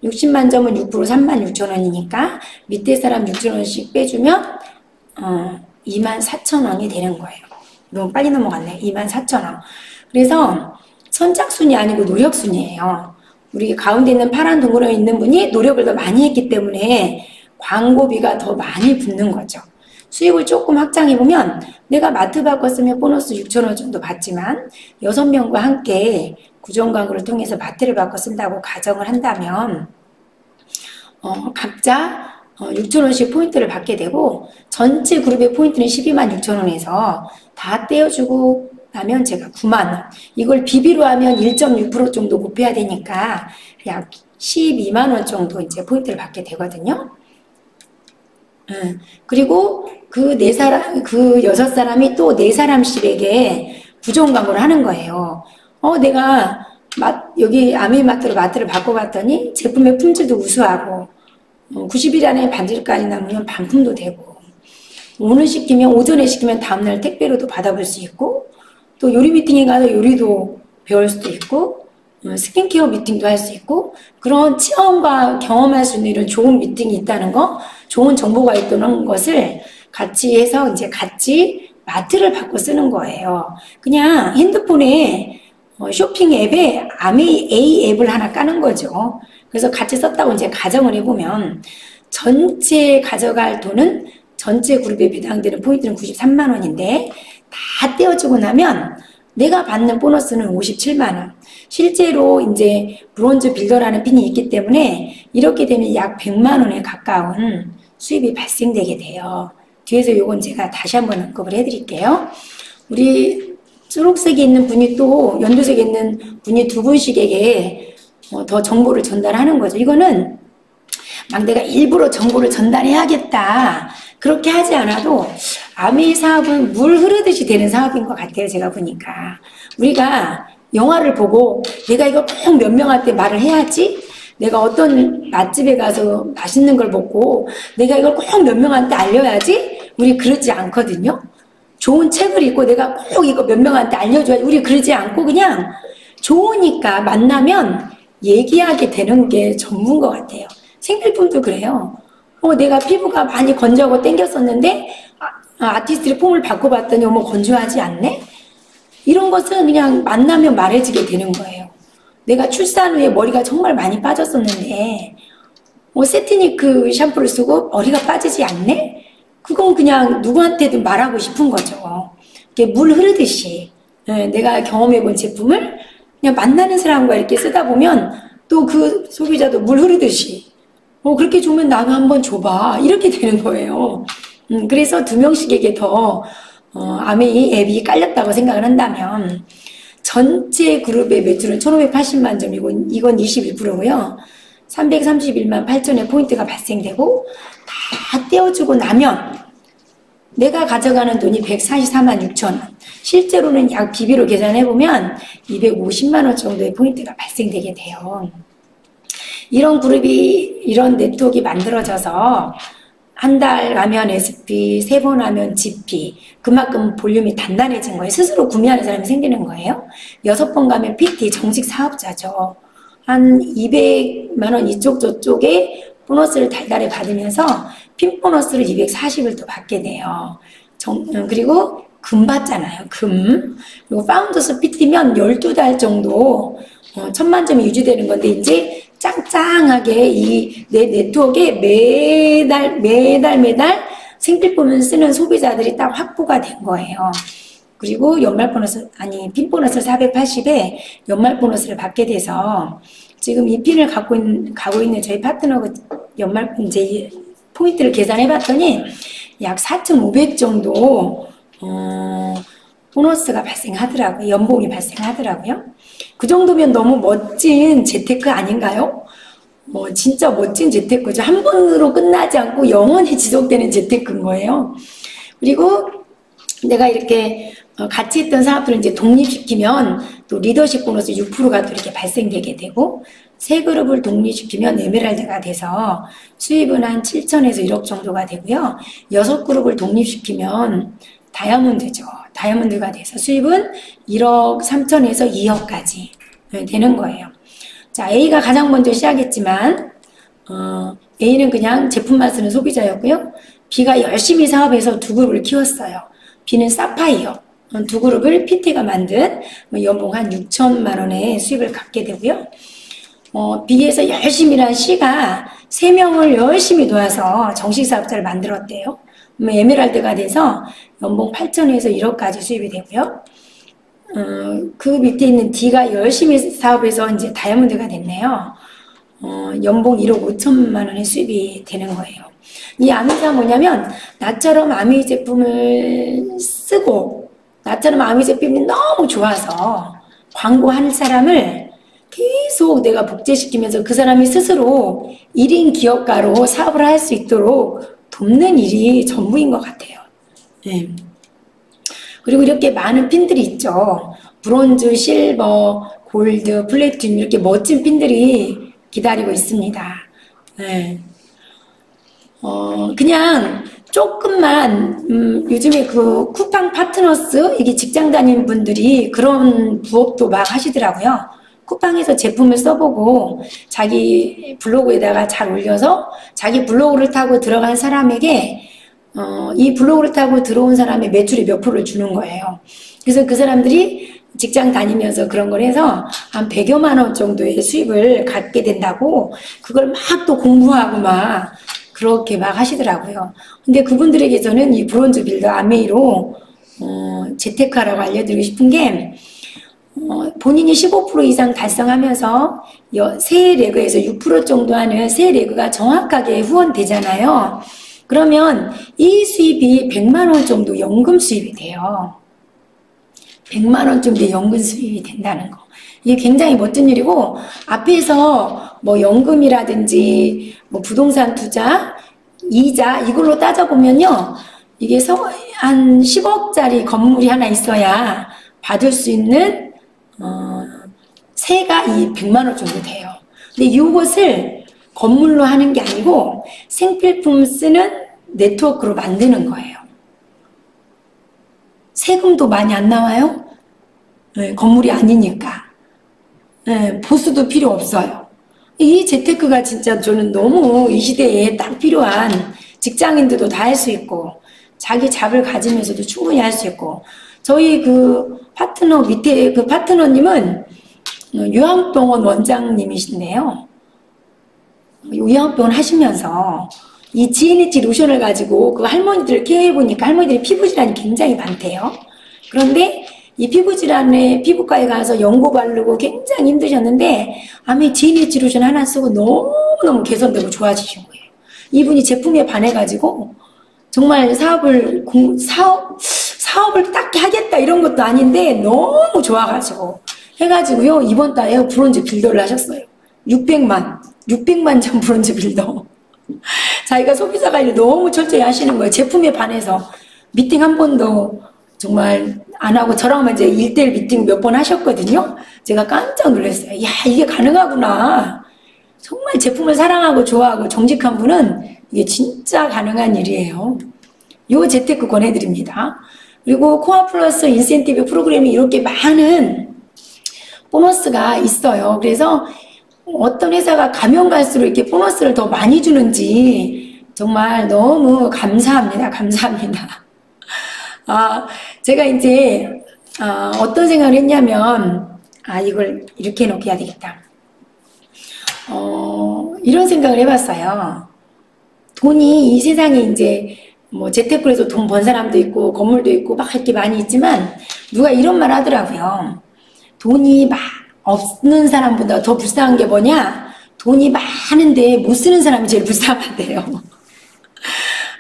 60만 점은 6% 36,000원이니까 밑에 사람 6,000원씩 빼주면 24,000원이 되는 거예요. 너무 빨리 넘어갔네. 24,000원. 그래서 선착순이 아니고 노력순이에요. 우리 가운데 있는 파란 동그라미 있는 분이 노력을 더 많이 했기 때문에 광고비가 더 많이 붙는 거죠. 수익을 조금 확장해보면 내가 마트 바꿨으면 보너스 6,000원 정도 받지만 6명과 함께 구정 광고를 통해서 마트를 바꿔 쓴다고 가정을 한다면 각자 6,000원씩 포인트를 받게 되고 전체 그룹의 포인트는 126,000원에서 다 떼어주고 나면 제가 9만원. 이걸 비비로 하면 1.6% 정도 곱해야 되니까 약 12만원 정도 이제 포인트를 받게 되거든요. 그리고 그 6사람이 또 4사람씩에게 부정 광고를 하는 거예요. 내가 여기 아메이마트로 마트를 바꿔봤더니 제품의 품질도 우수하고 90일 안에 반질까지 남으면 반품도 되고 오전에 시키면 다음날 택배로도 받아볼 수 있고 또 요리 미팅에 가서 요리도 배울 수도 있고 스킨케어 미팅도 할 수 있고 그런 체험과 경험할 수 있는 이런 좋은 미팅이 있다는 거, 좋은 정보가 있다는 것을 같이 해서 이제 같이 마트를 바꿔 쓰는 거예요. 그냥 핸드폰에 쇼핑 앱에 아메이 앱을 하나 까는 거죠. 그래서 같이 썼다고 이제 가정을 해보면 전체 가져갈 돈은 전체 그룹에 배당되는 포인트는 93만 원인데 다 떼어주고 나면 내가 받는 보너스는 57만 원. 실제로 이제 브론즈 빌더라는 핀이 있기 때문에 이렇게 되면 약 100만 원에 가까운 수입이 발생되게 돼요. 뒤에서 요건 제가 다시 한번 언급을 해드릴게요. 우리 초록색에 있는 분이 또 연두색에 있는 분이 두 분씩에게 더 정보를 전달하는 거죠. 이거는 막 내가 일부러 정보를 전달해야겠다. 그렇게 하지 않아도 아메이 사업은 물 흐르듯이 되는 사업인 것 같아요. 제가 보니까. 우리가 영화를 보고 내가 이걸 꼭 몇 명한테 말을 해야지 내가 어떤 맛집에 가서 맛있는 걸 먹고 내가 이걸 꼭 몇 명한테 알려야지 우리 그러지 않거든요. 좋은 책을 읽고 내가 꼭 이거 몇 명한테 알려줘야지 우리 그러지 않고 그냥 좋으니까 만나면 얘기하게 되는 게 전부인 것 같아요. 생필품도 그래요. 내가 피부가 많이 건조하고 땡겼었는데 아티스트의 폼을 바꿔봤더니 어머 건조하지 않네? 이런 것은 그냥 만나면 말해지게 되는 거예요. 내가 출산 후에 머리가 정말 많이 빠졌었는데 세티니크 샴푸를 쓰고 머리가 빠지지 않네? 그건 그냥 누구한테든 말하고 싶은 거죠. 이게 물 흐르듯이 내가 경험해본 제품을 그냥 만나는 사람과 이렇게 쓰다 보면 또 그 소비자도 물 흐르듯이 그렇게 주면 나도 한번 줘봐 이렇게 되는 거예요. 그래서 2명씩에게 더 아메이 앱이 깔렸다고 생각을 한다면 전체 그룹의 매출은 1,580만 점이고 이건 21%고요. 331만 8천의 포인트가 발생되고 다 떼어주고 나면 내가 가져가는 돈이 144만 6천 원. 실제로는 약 비비로 계산해보면 250만 원 정도의 포인트가 발생되게 돼요. 이런 그룹이, 이런 네트워크가 만들어져서 한 달 하면 SP, 3번 하면 GP, 그만큼 볼륨이 단단해진 거예요. 스스로 구매하는 사람이 생기는 거예요. 6번 가면 PT, 정식 사업자죠. 한 200만 원 이쪽 저쪽에 보너스를 달달에 받으면서 핀 보너스를 240을 더 받게 돼요. 그리고 금 받잖아요. 금. 그리고 파운더스 PT면 12달 정도 1,000만 점이 유지되는 건데 이제 짱짱하게 이 내 네트워크에 매달 생필품을 쓰는 소비자들이 딱 확보가 된 거예요. 그리고 연말 보너스, 핀 보너스 480에 연말 보너스를 받게 돼서 지금 이 핀을 가고 있는 저희 파트너가 연말 이제 포인트를 계산해 봤더니 약 4,500 정도 보너스가 발생하더라고요. 연봉이 발생하더라고요. 그 정도면 너무 멋진 재테크 아닌가요? 진짜 멋진 재테크죠. 한 번으로 끝나지 않고 영원히 지속되는 재테크인 거예요. 그리고 내가 이렇게 같이 했던 사업들을 이제 독립시키면 또 리더십 보너스 6%가 또 이렇게 발생되게 되고, 세 그룹을 독립시키면 에메랄드가 돼서 수입은 한 7천에서 1억 정도가 되고요. 6그룹을 독립시키면 다이아몬드죠. 다이아몬드가 돼서 수입은 1억 3천에서 2억까지 되는 거예요. 자, A가 가장 먼저 시작했지만 A는 그냥 제품만 쓰는 소비자였고요. B가 열심히 사업해서 두 그룹을 키웠어요. B는 사파이어 두 그룹을 PT가 만든 연봉 한 6천만 원의 수입을 갖게 되고요. B에서 열심히 일한 C가 3명을 열심히 도와서 정식 사업자를 만들었대요. 에메랄드가 돼서 연봉 8천에서 1억까지 수입이 되고요. 그 밑에 있는 D가 열심히 사업해서 이제 다이아몬드가 됐네요. 연봉 1억 5천만 원의 수입이 되는 거예요. 이 아미가 뭐냐면, 나처럼 아미 제품을 쓰고, 나처럼 아미 제품이 너무 좋아서 광고하는 사람을 계속 내가 복제시키면서 그 사람이 스스로 1인 기업가로 사업을 할 수 있도록 돕는 일이 전부인 것 같아요. 네. 그리고 이렇게 많은 핀들이 있죠. 브론즈, 실버, 골드, 플래티넘 이렇게 멋진 핀들이 기다리고 있습니다. 네. 그냥 조금만 요즘에 그 쿠팡 파트너스 이게 직장 다니는 분들이 그런 부업도 막 하시더라고요. 쿠팡에서 제품을 써보고 자기 블로그에다가 잘 올려서 자기 블로그를 타고 들어간 사람에게 이 블로그를 타고 들어온 사람의 매출의 몇 프로를 주는 거예요. 그래서 그 사람들이 직장 다니면서 그런 걸 해서 한 100여만 원 정도의 수입을 갖게 된다고 그걸 막 또 공부하고 막 그렇게 막 하시더라고요. 근데 그분들에게 저는 이 브론즈 빌더 아메이로 재테크하라고 알려드리고 싶은 게, 본인이 15% 이상 달성하면서 세 레그에서 6% 정도 하는 세 레그가 정확하게 후원되잖아요. 그러면 이 수입이 100만 원 정도 연금 수입이 돼요. 100만 원 정도의 연금 수입이 된다는 거. 이게 굉장히 멋진 일이고, 앞에서 뭐 연금이라든지 뭐 부동산 투자, 이자 이걸로 따져보면요. 이게 한 10억짜리 건물이 하나 있어야 받을 수 있는 세가 이 100만 원 정도 돼요. 근데 이것을 건물로 하는 게 아니고 생필품 쓰는 네트워크로 만드는 거예요. 세금도 많이 안 나와요. 네, 건물이 아니니까. 네, 보수도 필요 없어요. 이 재테크가 진짜 저는 너무 이 시대에 딱 필요한, 직장인들도 다 할 수 있고 자기 잡을 가지면서도 충분히 할 수 있고, 저희 그 파트너 밑에 그 파트너님은 요양병원 원장님이신데요. 요양병원 하시면서 이 GNH 로션을 가지고 그 할머니들을 케어해보니까 할머니들이 피부질환이 굉장히 많대요. 그런데 이 피부질환에 피부과에 가서 연고 바르고 굉장히 힘드셨는데 아메 GNH 로션 하나 쓰고 너무너무 개선되고 좋아지신 거예요. 이분이 제품에 반해가지고 정말 사업을 딱히 하겠다 이런 것도 아닌데 너무 좋아가지고 해가지고요, 이번 달에 브론즈 빌더를 하셨어요. 600만 점 브론즈 빌더. 자기가 소비자 관리 너무 철저히 하시는 거예요. 제품에 반해서 미팅 한 번도 정말 안 하고 저랑 이제 1대1 미팅 몇 번 하셨거든요. 제가 깜짝 놀랐어요. 야, 이게 가능하구나. 정말 제품을 사랑하고 좋아하고 정직한 분은 이게 진짜 가능한 일이에요. 요 재테크 권해드립니다. 그리고 코아 플러스 인센티브 프로그램이 이렇게 많은 보너스가 있어요. 그래서 어떤 회사가 가면 갈수록 이렇게 보너스를 더 많이 주는지 정말 너무 감사합니다. 감사합니다. 제가 이제 어떤 생각을 했냐면, 이걸 이렇게 해놓고 해야 되겠다. 이런 생각을 해봤어요. 돈이 이 세상에 이제 뭐 재테크로 해서 돈 번 사람도 있고 건물도 있고 막 이렇게 많이 있지만, 누가 이런 말 하더라고요. 돈이 막 없는 사람보다 더 불쌍한 게 뭐냐? 돈이 많은데 못 쓰는 사람이 제일 불쌍한데요.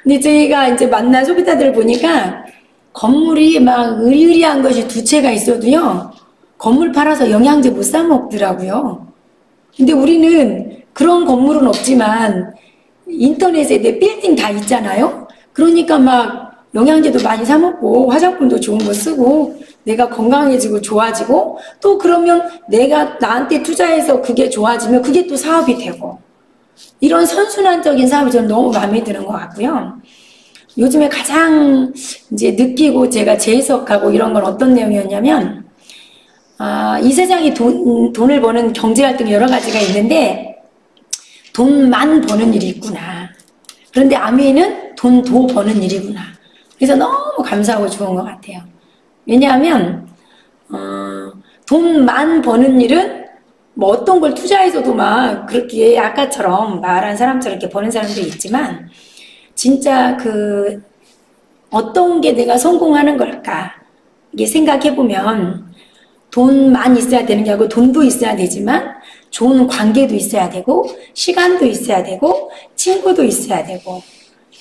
근데 저희가 이제 만난 소비자들을 보니까 건물이 막 으리으리한 것이 두 채가 있어도요, 건물 팔아서 영양제 못 사 먹더라고요. 근데 우리는 그런 건물은 없지만 인터넷에 내 빌딩 다 있잖아요. 그러니까 막 영양제도 많이 사 먹고 화장품도 좋은 거 쓰고 내가 건강해지고 좋아지고 또 그러면 내가 나한테 투자해서 그게 좋아지면 그게 또 사업이 되고 이런 선순환적인 사업이 저는 너무 마음에 드는 것 같고요. 요즘에 가장 이제 느끼고 제가 재해석하고 이런 건 어떤 내용이었냐면 이 세상에 돈을 버는 경제활동이 여러 가지가 있는데 돈만 버는 일이 있구나. 그런데 아메이는 돈도 버는 일이구나. 그래서 너무 감사하고 좋은 것 같아요. 왜냐하면 돈만 버는 일은 뭐 어떤 걸 투자해서도 막 그렇게 아까처럼 말한 사람처럼 이렇게 버는 사람도 있지만 진짜 그 어떤 게 내가 성공하는 걸까 이게 생각해보면 돈만 있어야 되는 게 아니고 돈도 있어야 되지만 좋은 관계도 있어야 되고 시간도 있어야 되고 친구도 있어야 되고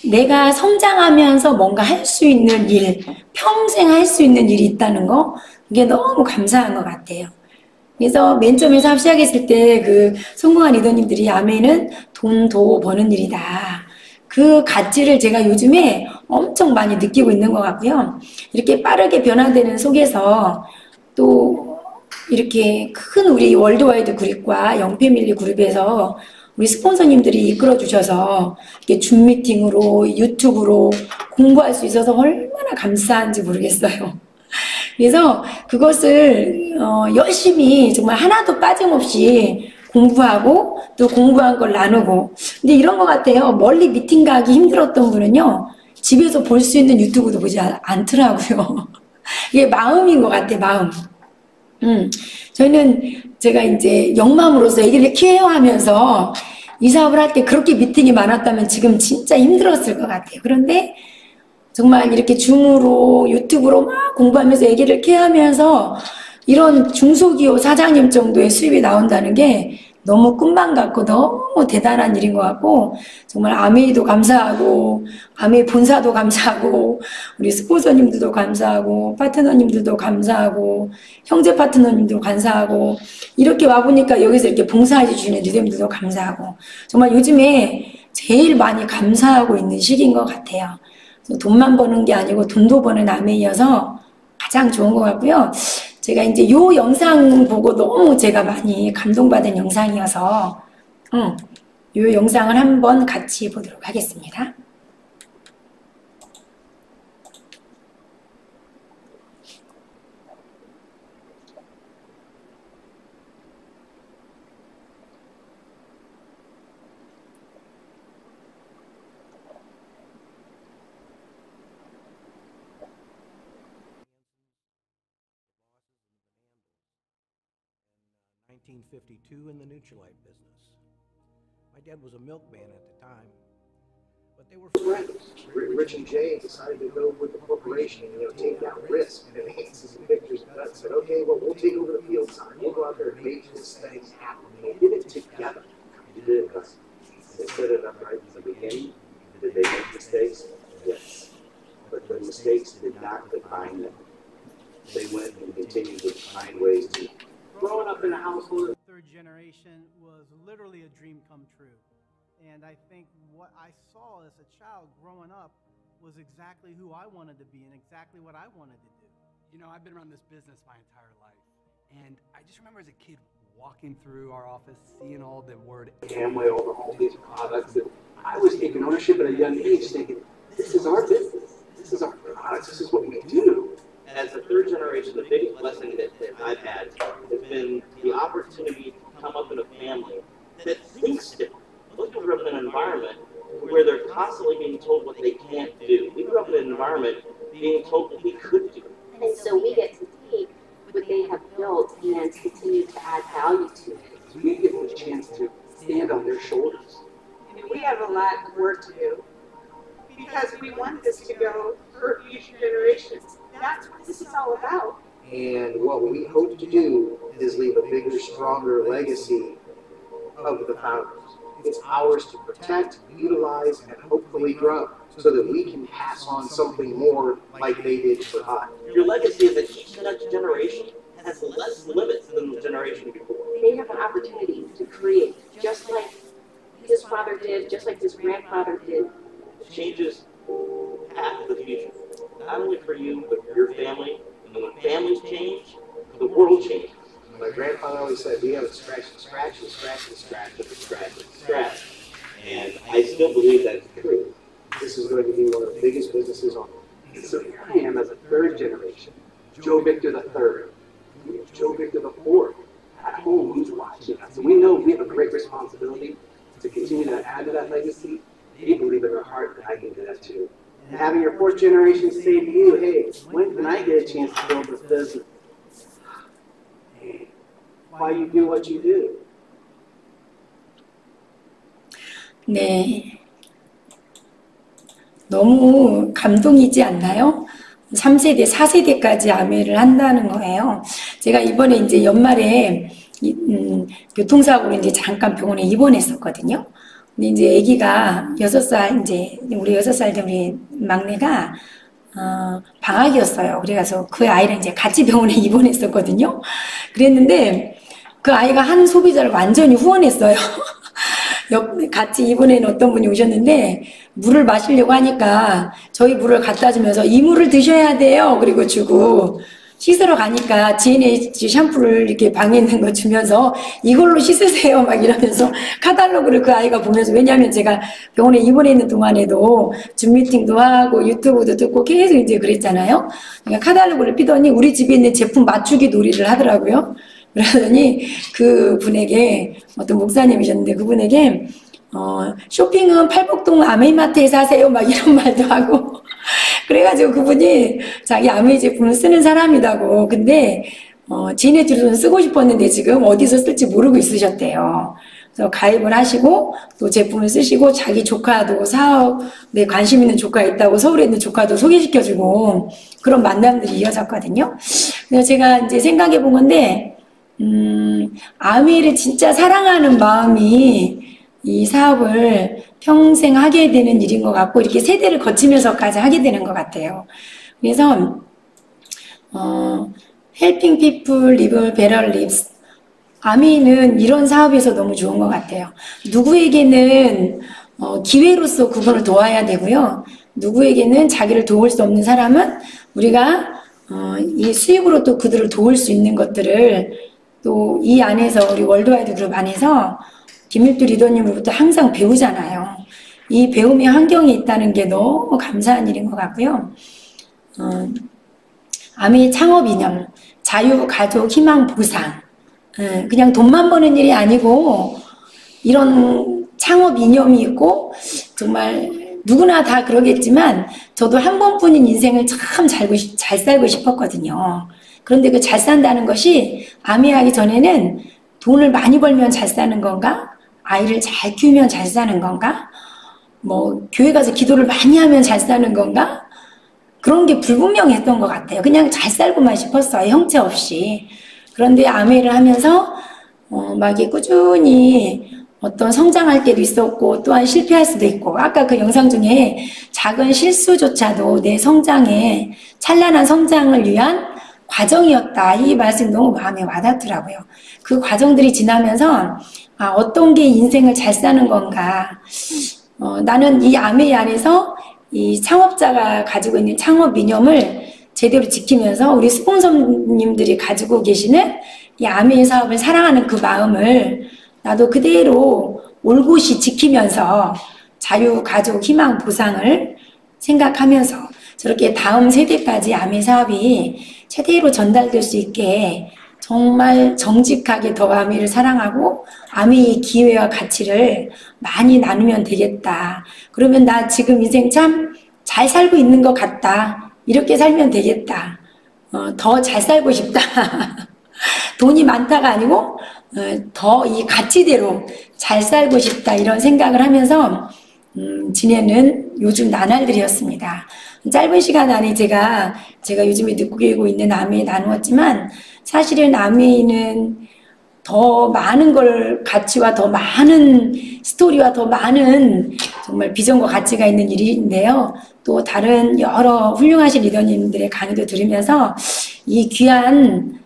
내가 성장하면서 뭔가 할 수 있는 일, 평생 할 수 있는 일이 있다는 거 이게 너무 감사한 것 같아요. 그래서 맨 처음에 사업 시작했을 때 그 성공한 리더님들이 아멘은 돈도 버는 일이다. 그 가치를 제가 요즘에 엄청 많이 느끼고 있는 것 같고요. 이렇게 빠르게 변화되는 속에서 또 이렇게 큰 우리 월드와이드 그룹과 영패밀리 그룹에서 우리 스폰서님들이 이끌어 주셔서 이렇게 줌 미팅으로 유튜브로 공부할 수 있어서 얼마나 감사한지 모르겠어요. 그래서 그것을 열심히 정말 하나도 빠짐없이 공부하고 또 공부한 걸 나누고 근데 이런 것 같아요. 멀리 미팅 가기 힘들었던 분은요. 집에서 볼 수 있는 유튜브도 보지 않더라고요. 이게 마음인 것 같아, 마음. 저희는 제가 이제 영맘으로서 애기를 케어하면서 이 사업을 할 때 그렇게 미팅이 많았다면 지금 진짜 힘들었을 것 같아요. 그런데 정말 이렇게 줌으로 유튜브로 막 공부하면서 애기를 케어하면서 이런 중소기업 사장님 정도의 수입이 나온다는 게 너무 꿈만 같고 너무 대단한 일인 것 같고 정말 아메이도 감사하고 아메이 본사도 감사하고 우리 스폰서님들도 감사하고 파트너님들도 감사하고 형제 파트너님도 감사하고 이렇게 와보니까 여기서 이렇게 봉사해 주시는 리더님들도 감사하고 정말 요즘에 제일 많이 감사하고 있는 시기인 것 같아요. 돈만 버는 게 아니고 돈도 버는 아메이여서 가장 좋은 것 같고요. 제가 이제 요 영상 보고 너무 제가 많이 감동받은 영상이어서 요 영상을 한번 같이 보도록 하겠습니다. In 1952 in the Nutrilite business. My dad was a milkman at the time, but they were friends. Rich and Jay decided to go with the corporation and take that risk. And Hanson and Victor's nuts said, okay, well, we'll take over the field side. We'll go out there and make this thing happen. They did it together. They did it because they set it up right from the beginning. Did they make mistakes? Yes. But the mistakes did not define them. They went and continued to find ways to. Growing up in a household, third generation was literally a dream come true. And I think what I saw as a child growing up was exactly who I wanted to be and exactly what I wanted to do. You know, I've been around this business my entire life. And I just remember as a kid walking through our office, seeing all the word Amway, all the home these products. I was taking ownership at a young age, thinking, this is our business. This is our products. This is what we do. As a third generation, the biggest blessing that I've had has been the opportunity to come up in a family that thinks different. Most people grew up in an environment where they're constantly being told what they can't do. We grew up in an environment being told what we could do. And so we get to take what they have built and continue to add value to it. We give them a chance to stand on their shoulders. We have a lot of work to do because we want this to go for future generations. That's what this is all about. And what we hope to do is leave a bigger, stronger legacy of the founders. It's ours to protect, utilize, and hopefully grow so that we can pass on something more like they did for us. Your legacy is that each next generation has less limits than the generation before. They have an opportunity to create, just like his father did, just like his grandfather did. It changes half of the future. do with your family. And when families change, the world changes. My grandfather always said, we have to scratch and scratch and scratch and scratch and scratch and scratch. And I still believe that's true. This is going to be one of the biggest businesses on earth. So here I am as a third generation, Joe Victor the third, Joe Victor the fourth, at home, who's watching us. So we know we have a great responsibility to continue to add to that legacy. They believe in their heart that I can do that too. And having your fourth generation say to you, hey, when can I get a chance to build this business? Hey, why you do what you do? 네. 너무 감동이지 않나요? 3세대, 4세대까지 아메를 한다는 거예요. 제가 이번에 이제 연말에 교통사고로 이제 잠깐 병원에 입원했었거든요. 근데 이제 아기가 6살, 이제 우리 6살 된 우리 막내가 방학이었어요. 그래서 그 아이랑 이제 같이 병원에 입원했었거든요. 그랬는데 그 아이가 한 소비자를 완전히 후원했어요. 같이 입원해 어떤 분이 오셨는데 물을 마시려고 하니까 저희 물을 갖다 주면서 이 물을 드셔야 돼요. 그리고 주고 씻으러 가니까 GNH 샴푸를 이렇게 방에 있는 거 주면서 이걸로 씻으세요. 막 이러면서 카탈로그를 그 아이가 보면서, 왜냐하면 제가 병원에 입원해 있는 동안에도 줌 미팅도 하고 유튜브도 듣고 계속 이제 그랬잖아요. 그러니까 카탈로그를 피더니 우리 집에 있는 제품 맞추기 놀이를 하더라고요. 그러더니 그 분에게, 어떤 목사님이셨는데 그분에게 쇼핑은 팔복동 아메이마트에서 하세요 막 이런 말도 하고 그래가지고 그분이 자기 아메이 제품을 쓰는 사람이라고. 근데 지네주로는 쓰고 싶었는데 지금 어디서 쓸지 모르고 있으셨대요. 그래서 가입을 하시고 또 제품을 쓰시고 자기 조카도 사업에 관심 있는 조카 있다고 서울에 있는 조카도 소개시켜주고 그런 만남들이 이어졌거든요. 그래서 제가 이제 생각해 본 건데 아메이를 진짜 사랑하는 마음이 이 사업을 평생 하게 되는 일인 것 같고, 이렇게 세대를 거치면서까지 하게 되는 것 같아요. 그래서 Helping People Live Better Lives, 아메이는 이런 사업에서 너무 좋은 것 같아요. 누구에게는 기회로서 그분을 도와야 되고요. 누구에게는 자기를 도울 수 없는 사람은 우리가 이 수익으로 또 그들을 도울 수 있는 것들을 또 이 안에서, 우리 월드와이드 그룹 안에서 김일두 리더님으로부터 항상 배우잖아요. 이 배움의 환경이 있다는 게 너무 감사한 일인 것 같고요. 아메이 창업 이념, 자유, 가족, 희망, 보상. 그냥 돈만 버는 일이 아니고 이런 창업 이념이 있고, 정말 누구나 다 그러겠지만 저도 한 번뿐인 인생을 참 잘 살고 싶었거든요. 그런데 그 잘 산다는 것이 아메이 하기 전에는 돈을 많이 벌면 잘 사는 건가? 아이를 잘 키우면 잘 사는 건가? 뭐 교회 가서 기도를 많이 하면 잘 사는 건가? 그런 게 불분명했던 것 같아요. 그냥 잘 살고만 싶었어요. 형체 없이. 그런데 아메이를 하면서 막 이게 꾸준히 어떤 성장할 때도 있었고 또한 실패할 수도 있고, 아까 그 영상 중에 작은 실수조차도 내 성장에, 찬란한 성장을 위한 과정이었다, 이 말씀이 너무 마음에 와닿더라고요. 그 과정들이 지나면서 어떤 게 인생을 잘 사는 건가, 나는 이 아메이 안에서 이 창업자가 가지고 있는 창업 이념을 제대로 지키면서 우리 스폰서님들이 가지고 계시는 이 아메이 사업을 사랑하는 그 마음을 나도 그대로 올곧이 지키면서 자유, 가족, 희망, 보상을 생각하면서 저렇게 다음 세대까지 아메이 사업이 최대로 전달될 수 있게 정말 정직하게 더 아메이를 사랑하고 아메이의 기회와 가치를 많이 나누면 되겠다. 그러면 나 지금 인생 참 잘 살고 있는 것 같다. 이렇게 살면 되겠다. 더 잘 살고 싶다. 돈이 많다가 아니고 더 이 가치대로 잘 살고 싶다, 이런 생각을 하면서 지내는 요즘 나날들이었습니다. 짧은 시간 안에 제가 요즘에 느끼고 있는 아메이 나누었지만, 사실은 아메이는 더 많은 걸, 가치와 더 많은 스토리와 더 많은 정말 비전과 가치가 있는 일인데요. 또 다른 여러 훌륭하신 리더님들의 강의도 들으면서 이 귀한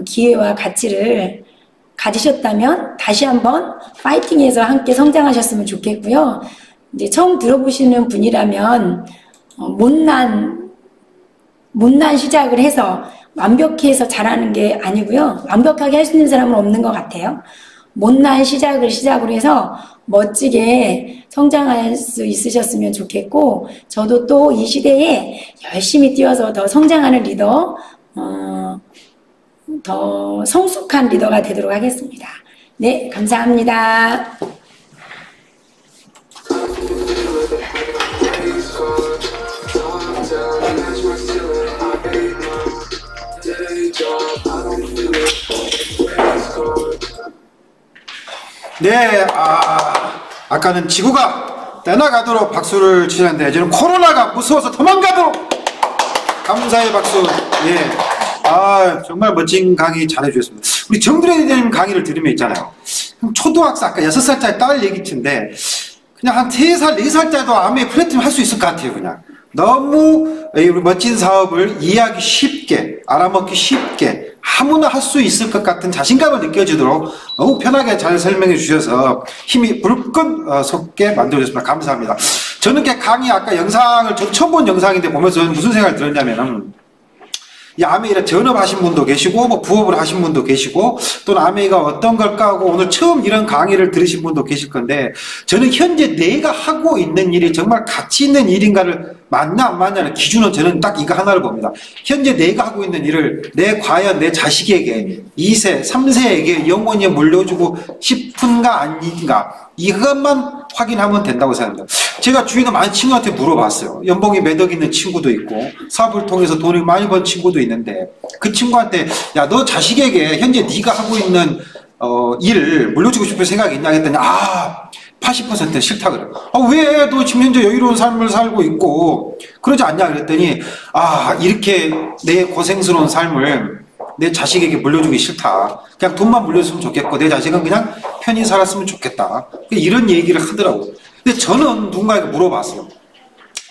기회와 가치를 가지셨다면 다시 한번 파이팅해서 함께 성장하셨으면 좋겠고요. 이제 처음 들어보시는 분이라면 못난 시작을 해서 완벽히 해서 잘하는 게 아니고요. 완벽하게 할 수 있는 사람은 없는 것 같아요. 못난 시작으로 해서 멋지게 성장할 수 있으셨으면 좋겠고, 저도 또 이 시대에 열심히 뛰어서 더 성장하는 리더, 더 성숙한 리더가 되도록 하겠습니다. 네, 감사합니다. 네, 아까는 지구가 떠나가도록 박수를 치는데 저는 코로나가 무서워서 도망가도록 감사의 박수. 예, 정말 멋진 강의 잘해주셨습니다. 우리 정드레이님 강의를 들으면 있잖아요. 초등학생 아까 6살짜리 딸 얘기인데 그냥 한 3살, 4살짜리도 아메 플래티넘 할 수 있을 것 같아요. 그냥 너무 우리 멋진 사업을 이해하기 쉽게, 알아먹기 쉽게 아무나 할 수 있을 것 같은 자신감을 느껴지도록 너무 편하게 잘 설명해 주셔서 힘이 불끈 솟게 만들어줬습니다. 감사합니다. 저는 강의 아까 영상을 처음 본 영상인데 보면서 무슨 생각을 들었냐면은, 이 아메이를 전업하신 분도 계시고 뭐 부업을 하신 분도 계시고 또는 아메이가 어떤 걸까 하고 오늘 처음 이런 강의를 들으신 분도 계실 건데, 저는 현재 내가 하고 있는 일이 정말 가치 있는 일인가를 맞나 안 맞냐는 기준은 저는 딱 이거 하나를 봅니다. 현재 내가 하고 있는 일을 과연 내 자식에게 2세, 3세에게 영원히 물려주고 싶은가 아닌가, 이것만 확인하면 된다고 생각합니다. 제가 주위에 많은 친구한테 물어봤어요. 연봉이 몇 억 있는 친구도 있고 사업을 통해서 돈을 많이 번 친구도 있는데, 그 친구한테 야, 너 자식에게 현재 네가 하고 있는 일을 물려주고 싶은 생각이 있냐 했더니 80%는 싫다 그래요. 왜 너 지금 현재 여유로운 삶을 살고 있고 그러지 않냐 그랬더니 이렇게 내 고생스러운 삶을 내 자식에게 물려주기 싫다. 그냥 돈만 물려줬으면 좋겠고 내 자식은 그냥 편히 살았으면 좋겠다. 이런 얘기를 하더라고요. 근데 저는 누군가에게 물어봤어요.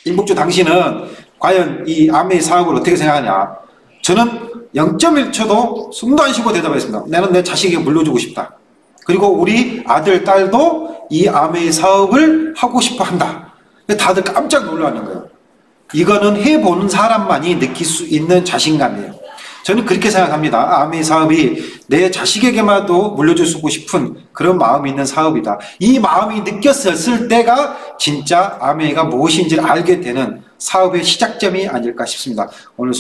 임복주 당신은 과연 이 아메이 사업을 어떻게 생각하냐. 저는 0.1초도 숨도 안 쉬고 대답했습니다. 나는 내 자식에게 물려주고 싶다. 그리고 우리 아들, 딸도 이 아메이 사업을 하고 싶어 한다. 다들 깜짝 놀라는 거예요. 이거는 해보는 사람만이 느낄 수 있는 자신감이에요. 저는 그렇게 생각합니다. 아메이 사업이 내 자식에게마도 물려주고 싶은 그런 마음이 있는 사업이다. 이 마음이 느꼈을 때가 진짜 아메이가 무엇인지를 알게 되는 사업의 시작점이 아닐까 싶습니다. 오늘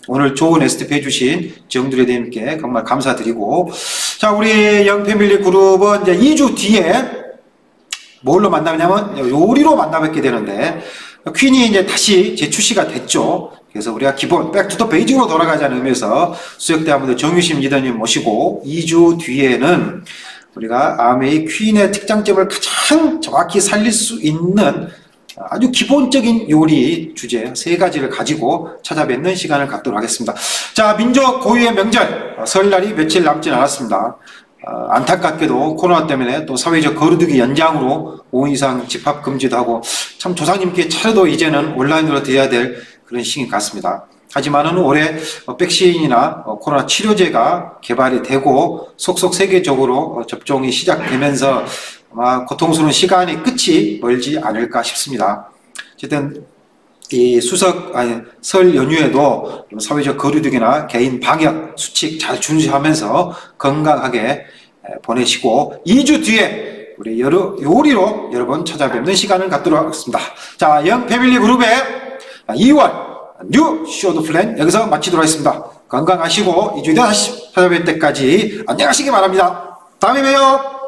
오늘 좋은 STP 해주신 정드레님께 정말 감사드리고, 자, 우리 영패밀리 그룹은 이제 2주 뒤에 뭘로 만나냐면 요리로 만나뵙게 되는데, 퀸이 이제 다시 재출시가 됐죠. 그래서 우리가 기본 백투더 베이직으로 돌아가자는 의미에서 수역대학원대 정유심 리더님 모시고 2주 뒤에는 우리가 아메이 퀸의 특장점을 가장 정확히 살릴 수 있는 아주 기본적인 요리 주제 3가지를 가지고 찾아뵙는 시간을 갖도록 하겠습니다. 자, 민족 고유의 명절 설날이 며칠 남지 않았습니다. 안타깝게도 코로나 때문에 또 사회적 거리두기 연장으로 5인 이상 집합 금지도 하고, 참 조상님께 차례도 이제는 온라인으로 드려야 될 그런 시기 같습니다. 하지만은 올해 백신이나 코로나 치료제가 개발이 되고 속속 세계적으로 접종이 시작되면서 아마 고통스러운 시간의 끝이 멀지 않을까 싶습니다. 어쨌든 이 설 연휴에도 사회적 거리두기나 개인 방역 수칙 잘 준수하면서 건강하게 보내시고 2주 뒤에 우리 요리로 여러분 찾아뵙는 시간을 갖도록 하겠습니다. 자, 영패밀리 그룹의 2월 뉴 쇼드 플랜 여기서 마치도록 하겠습니다. 건강하시고 2주 뒤에 다시 찾아뵐 때까지 안녕하시기 바랍니다. 다음에 봬요.